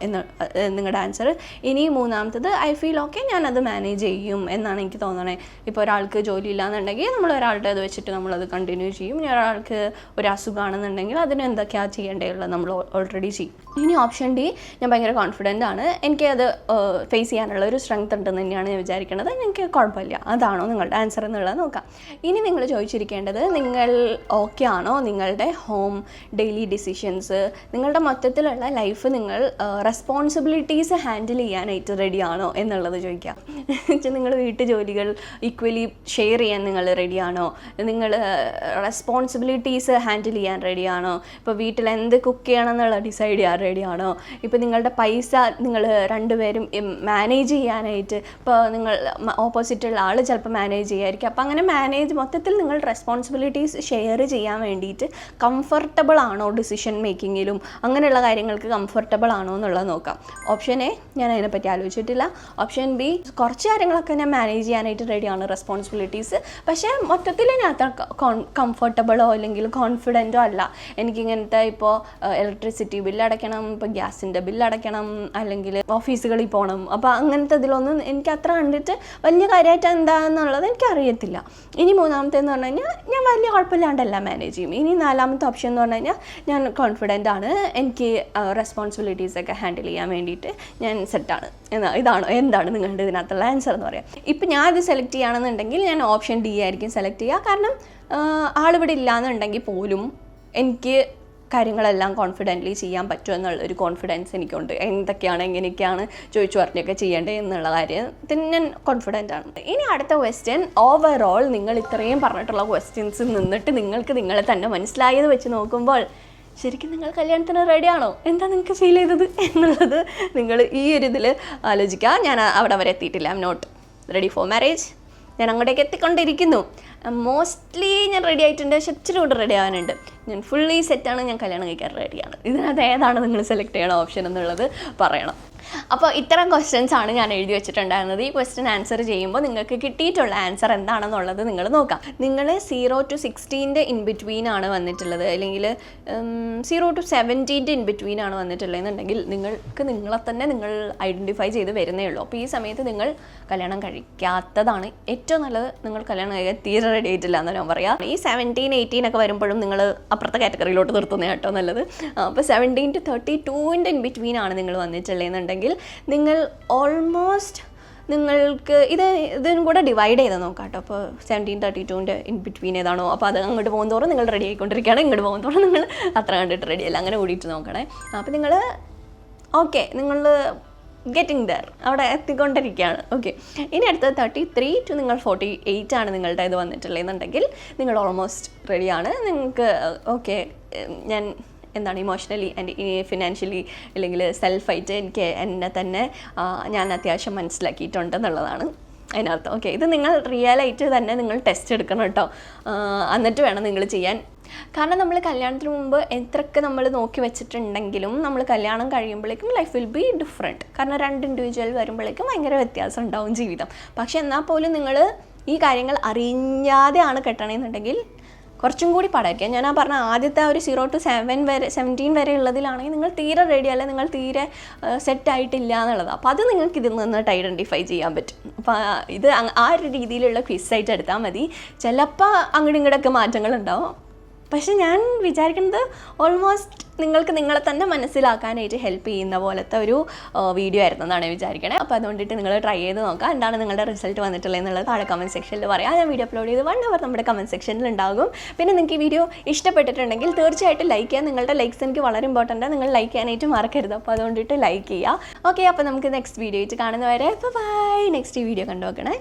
നിങ്ങളുടെ ആൻസർ. ഇനി മൂന്നാമത്തത്, ഐ ഫീൽ ഓക്കെ, ഞാനത് മാനേജ് ചെയ്യും എന്നാണ് എനിക്ക് തോന്നണേ. ഇപ്പോൾ ഒരാൾക്ക് ജോലി ഇല്ലാന്നുണ്ടെങ്കിൽ നമ്മൾ ഒരാളുടെ അത് വെച്ചിട്ട് നമ്മളത് കണ്ടിന്യൂ ചെയ്യും. ഇനി ഒരാൾക്ക് ഒരു അസുഖമാണെന്നുണ്ടെങ്കിൽ അതിന് എന്തൊക്കെയാണ് ചെയ്യേണ്ടതുള്ളത് നമ്മൾ ഓൾറെഡി ചെയ്യും. ഇനി ഓപ്ഷൻ ഡി, ഞാൻ ഭയങ്കര കോൺഫിഡൻ്റ് ആണ്, എനിക്കത് ഫേസ് ചെയ്യാനുള്ള ഒരു സ്ട്രെങ്ത് ഉണ്ടെന്ന് തന്നെയാണ് ഞാൻ വിചാരിക്കുന്നത്, എനിക്ക് കുഴപ്പമില്ല. അതാണോ നിങ്ങളുടെ ആൻസർ എന്നുള്ളത് നോക്കാം. ഇനി നിങ്ങൾ ചോദിച്ചിരിക്കേണ്ടത്, നിങ്ങൾ ഓക്കെ ആണോ നിങ്ങളുടെ ഹോം ഡെയിലി ഡിസിഷൻസ്, നിങ്ങളുടെ മൊത്തത്തിലുള്ള ലൈഫ് നിങ്ങൾ റെസ്പോൺസിബിലിറ്റീസ് ഹാൻഡിൽ ചെയ്യാനായിട്ട് റെഡിയാണോ എന്നുള്ളത് ചോദിക്കാം. നിങ്ങൾ വീട്ടു ജോലികൾ ഈക്വലി ഷെയർ ചെയ്യാൻ നിങ്ങൾ റെഡിയാണോ? നിങ്ങൾ റെസ്പോൺസിബിലിറ്റീസ് ഹാൻഡിൽ ചെയ്യാൻ റെഡിയാണോ? ഇപ്പോൾ വീട്ടിൽ എന്ത് കുക്ക് ചെയ്യണം എന്നുള്ള ഡിസൈഡ് ചെയ്യാൻ റെഡിയാണോ? ഇപ്പോൾ നിങ്ങളുടെ പൈസ നിങ്ങൾ രണ്ടുപേരും മാനേജ് ചെയ്യാനായിട്ട്, ഇപ്പോൾ നിങ്ങൾ ഓപ്പോസിറ്റുള്ള ആൾ ചിലപ്പോൾ മാനേജ് ചെയ്യായിരിക്കും. അപ്പോൾ അങ്ങനെ മൊത്തത്തിൽ നിങ്ങൾ റെസ്പോൺസിബിലിറ്റീസ് ഷെയർ ചെയ്യാൻ വേണ്ടിയിട്ട് കംഫർട്ടബിൾ ആണോ ഡിസിഷൻ മേക്കിങ്ങിലും, അങ്ങനെയുള്ള കാര്യങ്ങൾക്ക് കംഫർട്ടബിൾ ആണോ എന്നുള്ളത് നോക്കാം. ഓപ്ഷൻ എ, ഞാൻ അതിനെപ്പറ്റി ആലോചിച്ചിട്ടില്ല. ഓപ്ഷൻ ബി, കുറച്ച് കാര്യങ്ങളൊക്കെ ഞാൻ മാനേജ് ചെയ്യാനായിട്ട് റെഡിയാണ്, റെസ്പോൺസിബിലിറ്റീസ്, പക്ഷേ മൊത്തത്തിൽ ഞാൻ അത്ര കംഫർട്ടബിളോ അല്ലെങ്കിൽ കോൺഫിഡൻറ്റോ അല്ല. എനിക്കിങ്ങനത്തെ ഇപ്പോൾ ഇലക്ട്രിസിറ്റി ബില്ല് അടയ്ക്കണം, ഇപ്പോൾ ഗ്യാസിൻ്റെ ബില്ല് അടയ്ക്കണം, അല്ലെങ്കിൽ ഓഫീസുകളിൽ പോകണം, അപ്പോൾ അങ്ങനത്തെ ഇതിലൊന്നും എനിക്ക് അത്ര കണ്ടിട്ട് വലിയ കാര്യമായിട്ട് എന്താണെന്നുള്ളത് എനിക്കറിയത്തില്ല. ഇനി മൂന്നാമത്തേന്ന് പറഞ്ഞു കഴിഞ്ഞാൽ ഞാൻ വലിയ കുഴപ്പമില്ലാണ്ടല്ല മാനേജ് ചെയ്യും. ഇനി നാലാമത്തെ ഓപ്ഷൻ എന്ന് പറഞ്ഞു കഴിഞ്ഞാൽ ഞാൻ കോൺഫിഡൻ്റ് ആണ്, എനിക്ക് റെസ്പോൺസിബിലിറ്റീസൊക്കെ ഹാൻഡിൽ ചെയ്യാൻ വേണ്ടിയിട്ട് ഞാൻ സെറ്റാണ്. എന്താണ് നിങ്ങളുടെ ഇതിനകത്തുള്ള ആൻസർ എന്ന് പറയാം. ഇപ്പം ഞാൻ ഇത് സെലക്ട് ചെയ്യുകയാണെന്നുണ്ടെങ്കിൽ ഞാൻ ഓപ്ഷൻ ഡി ആയിരിക്കും സെലക്ട് ചെയ്യുക. കാരണം ആളിവിടെ ഇല്ലയെന്നുണ്ടെങ്കിൽ പോലും എനിക്ക് കാര്യങ്ങളെല്ലാം കോൺഫിഡൻ്റ്ലി ചെയ്യാൻ പറ്റുമെന്നുള്ളൊരു കോൺഫിഡൻസ് എനിക്കുണ്ട്. എന്തൊക്കെയാണ് എങ്ങനെയൊക്കെയാണ് ചോദിച്ചു പറഞ്ഞൊക്കെ ചെയ്യേണ്ടത് എന്നുള്ള കാര്യത്തിന് ഞാൻ കോൺഫിഡൻ്റ് ആണ്. ഇനി അടുത്ത ക്വസ്റ്റ്യൻ, ഓവറോൾ നിങ്ങൾ ഇത്രയും പറഞ്ഞിട്ടുള്ള ക്വസ്റ്റ്യൻസിൽ നിന്നിട്ട് നിങ്ങൾക്ക് നിങ്ങളെ തന്നെ മനസ്സിലായത് വെച്ച് നോക്കുമ്പോൾ ശരിക്കും നിങ്ങൾ കല്യാണത്തിന് റെഡിയാണോ, എന്താ നിങ്ങൾക്ക് ഫീൽ ചെയ്തത് എന്നുള്ളത് നിങ്ങൾ ഈ ഒരു ഇതിൽ ആലോചിക്കുക. ഞാൻ അവിടെ വരെ എത്തിയിട്ടില്ല, I'm not ready for marriage. ഞാൻ അങ്ങോട്ടേക്ക് എത്തിക്കൊണ്ടിരിക്കുന്നു. മോസ്റ്റ്ലി ഞാൻ റെഡി ആയിട്ടുണ്ട്, പക്ഷെ ഇച്ചിരി കൂടെ റെഡി ആവാനുണ്ട്. ഞാൻ ഫുള്ളി സെറ്റാണ്, ഞാൻ കല്യാണം കഴിക്കാൻ റെഡിയാണ്. ഇതിനകത്ത് ഏതാണ് നിങ്ങൾ സെലക്ട് ചെയ്യണ ഓപ്ഷൻ എന്നുള്ളത് പറയണം. അപ്പോൾ ഇത്തരം ക്വസ്റ്റ്യൻസ് ആണ് ഞാൻ എഴുതി വെച്ചിട്ടുണ്ടായിരുന്നത്. ഈ ക്വസ്റ്റ്യൻ ആൻസർ ചെയ്യുമ്പോൾ നിങ്ങൾക്ക് കിട്ടിയിട്ടുള്ള ആൻസർ എന്താണെന്നുള്ളത് നിങ്ങൾ നോക്കാം. നിങ്ങൾ 0 to 16 ഇൻ ബിറ്റ്വീൻ ആണ് വന്നിട്ടുള്ളത്, അല്ലെങ്കിൽ 0 to 17 ഇൻ ബിറ്റ്വീൻ ആണ് വന്നിട്ടുള്ളതെന്നുണ്ടെങ്കിൽ നിങ്ങൾക്ക് നിങ്ങളെ തന്നെ നിങ്ങൾ ഐഡൻറ്റിഫൈ ചെയ്ത് വരുന്നേ ഉള്ളൂ. അപ്പോൾ ഈ സമയത്ത് നിങ്ങൾ കല്യാണം കഴിക്കാത്തതാണ് ഏറ്റവും നല്ലത്. നിങ്ങൾ കല്യാണം കഴിക്കാൻ തീരെ റെഡി ആയിട്ടില്ല എന്ന് ഞാൻ പറയാം. ഈ 17, 18 ഒക്കെ വരുമ്പോഴും നിങ്ങൾ അപ്പുറത്തെ കാറ്റഗറിയിലോട്ട് നിർത്തുന്നത് കേട്ടോ നല്ലത്. അപ്പോൾ 17 to 32 ഇൻ ബിറ്റ്വീൻ ആണ് നിങ്ങൾ വന്നിട്ടുള്ളതെന്നുണ്ടെങ്കിൽ നിങ്ങൾ ഓൾമോസ്റ്റ് നിങ്ങൾക്ക് ഇതിനും കൂടെ ഡിവൈഡ് ചെയ്ത് നോക്കാം കേട്ടോ. അപ്പോൾ 17, 32 ഇൻ ബിറ്റ്വീൻ ഏതാണോ, അപ്പോൾ അത് അങ്ങോട്ട് പോകുന്നതോറും നിങ്ങൾ റെഡി ആയിക്കൊണ്ടിരിക്കുകയാണ്, ഇങ്ങോട്ട് പോകുന്നതോറും നിങ്ങൾ അത്ര കണ്ടിട്ട് റെഡിയല്ല, അങ്ങനെ കൂടിയിട്ട് നോക്കണേ. അപ്പോൾ നിങ്ങൾ ഓക്കെ, നിങ്ങൾ ഗെറ്റിംഗ് ദർ, അവിടെ എത്തിക്കൊണ്ടിരിക്കുകയാണ്. ഓക്കെ, ഇനി അടുത്തത് 33 to നിങ്ങൾ 48 ആണ് നിങ്ങളുടെ ഇത് വന്നിട്ടുള്ളതെന്നുണ്ടെങ്കിൽ നിങ്ങൾ ഓൾമോസ്റ്റ് റെഡിയാണ്. നിങ്ങൾക്ക് ഓക്കെ, ഞാൻ എന്താണ് ഇമോഷണലി ആൻഡ് ഫിനാൻഷ്യലി അല്ലെങ്കിൽ സെൽഫായിട്ട് എനിക്ക് എന്നെ തന്നെ ഞാൻ അത്യാവശ്യം മനസ്സിലാക്കിയിട്ടുണ്ടെന്നുള്ളതാണ് അതിനർത്ഥം. ഓക്കെ, ഇത് നിങ്ങൾ റിയലായിട്ട് തന്നെ നിങ്ങൾ ടെസ്റ്റ് എടുക്കണം കേട്ടോ, എന്നിട്ട് വേണം നിങ്ങൾ ചെയ്യാൻ. കാരണം നമ്മൾ കല്യാണത്തിന് മുമ്പ് എത്രയൊക്കെ നമ്മൾ നോക്കി വെച്ചിട്ടുണ്ടെങ്കിലും നമ്മൾ കല്യാണം കഴിയുമ്പോഴേക്കും ലൈഫ് വിൽ ബി ഡിഫറെൻറ്റ്. കാരണം രണ്ട് ഇൻഡിവിജ്വൽ വരുമ്പോഴേക്കും ഭയങ്കര വ്യത്യാസം ഉണ്ടാവും ജീവിതം. പക്ഷെ എന്നാൽ പോലും നിങ്ങൾ ഈ കാര്യങ്ങൾ അറിയാതെയാണ് കെട്ടണമെന്നുണ്ടെങ്കിൽ കുറച്ചും കൂടി പാടായിരിക്കും. ഞാൻ പറഞ്ഞ ആദ്യത്തെ ഒരു 0 to 17 വരെ ഉള്ളതിലാണെങ്കിൽ നിങ്ങൾ തീരെ റെഡി അല്ല, നിങ്ങൾ തീരെ സെറ്റായിട്ടില്ല എന്നുള്ളത്. അപ്പോൾ അത് നിങ്ങൾക്ക് ഇതിൽ നിന്നിട്ട് ഐഡൻറ്റിഫൈ ചെയ്യാൻ പറ്റും. അപ്പോൾ ഇത് ആ ഒരു രീതിയിലുള്ള ക്വിസായിട്ട് എടുത്താൽ മതി. ചിലപ്പോൾ അങ്ങോട്ടും ഇങ്ങോട്ടൊക്കെ മാറ്റങ്ങളുണ്ടാവും, പക്ഷെ ഞാൻ വിചാരിക്കുന്നത് ഓൾമോസ്റ്റ് നിങ്ങൾക്ക് നിങ്ങളെ തന്നെ മനസ്സിലാക്കാനായിട്ട് ഹെൽപ്പ് ചെയ്യുന്ന പോലത്തെ ഒരു വീഡിയോ ആയിരുന്നു എന്നാണ് വിചാരിക്കണേ. അപ്പോൾ അതുകൊണ്ടിട്ട് നിങ്ങൾ ട്രൈ ചെയ്ത് നോക്കാം. എന്താണ് നിങ്ങളുടെ റിസൾട്ട് വന്നിട്ടുള്ളത് എന്നുള്ളത് താഴെ കമൻറ്റ് സെക്ഷനിൽ പറയാം. ഞാൻ വീഡിയോ അപ്ലോഡ് ചെയ്ത് 1 hour നമ്മുടെ കമൻറ്റ് സെക്ഷനിൽ ഉണ്ടാകും. പിന്നെ നിങ്ങൾക്ക് ഈ വീഡിയോ ഇഷ്ടപ്പെട്ടിട്ടുണ്ടെങ്കിൽ തീർച്ചയായിട്ടും ലൈക്ക് ചെയ്യുക. നിങ്ങളുടെ ലൈക്സ് എനിക്ക് വളരെ ഇമ്പോർട്ടൻ്റ് ആണ്. നിങ്ങൾ ലൈക്ക് ചെയ്യാനായിട്ട് മറക്കരുത്. അപ്പോൾ അതുകൊണ്ടിട്ട് ലൈക്ക് ചെയ്യുക. ഓക്കെ, അപ്പോൾ നമുക്ക് നെക്സ്റ്റ് വീഡിയോ ആയിട്ട് കാണുന്നവരെ ബൈ. നെക്സ്റ്റ് വീഡിയോ കണ്ടു നോക്കണേ.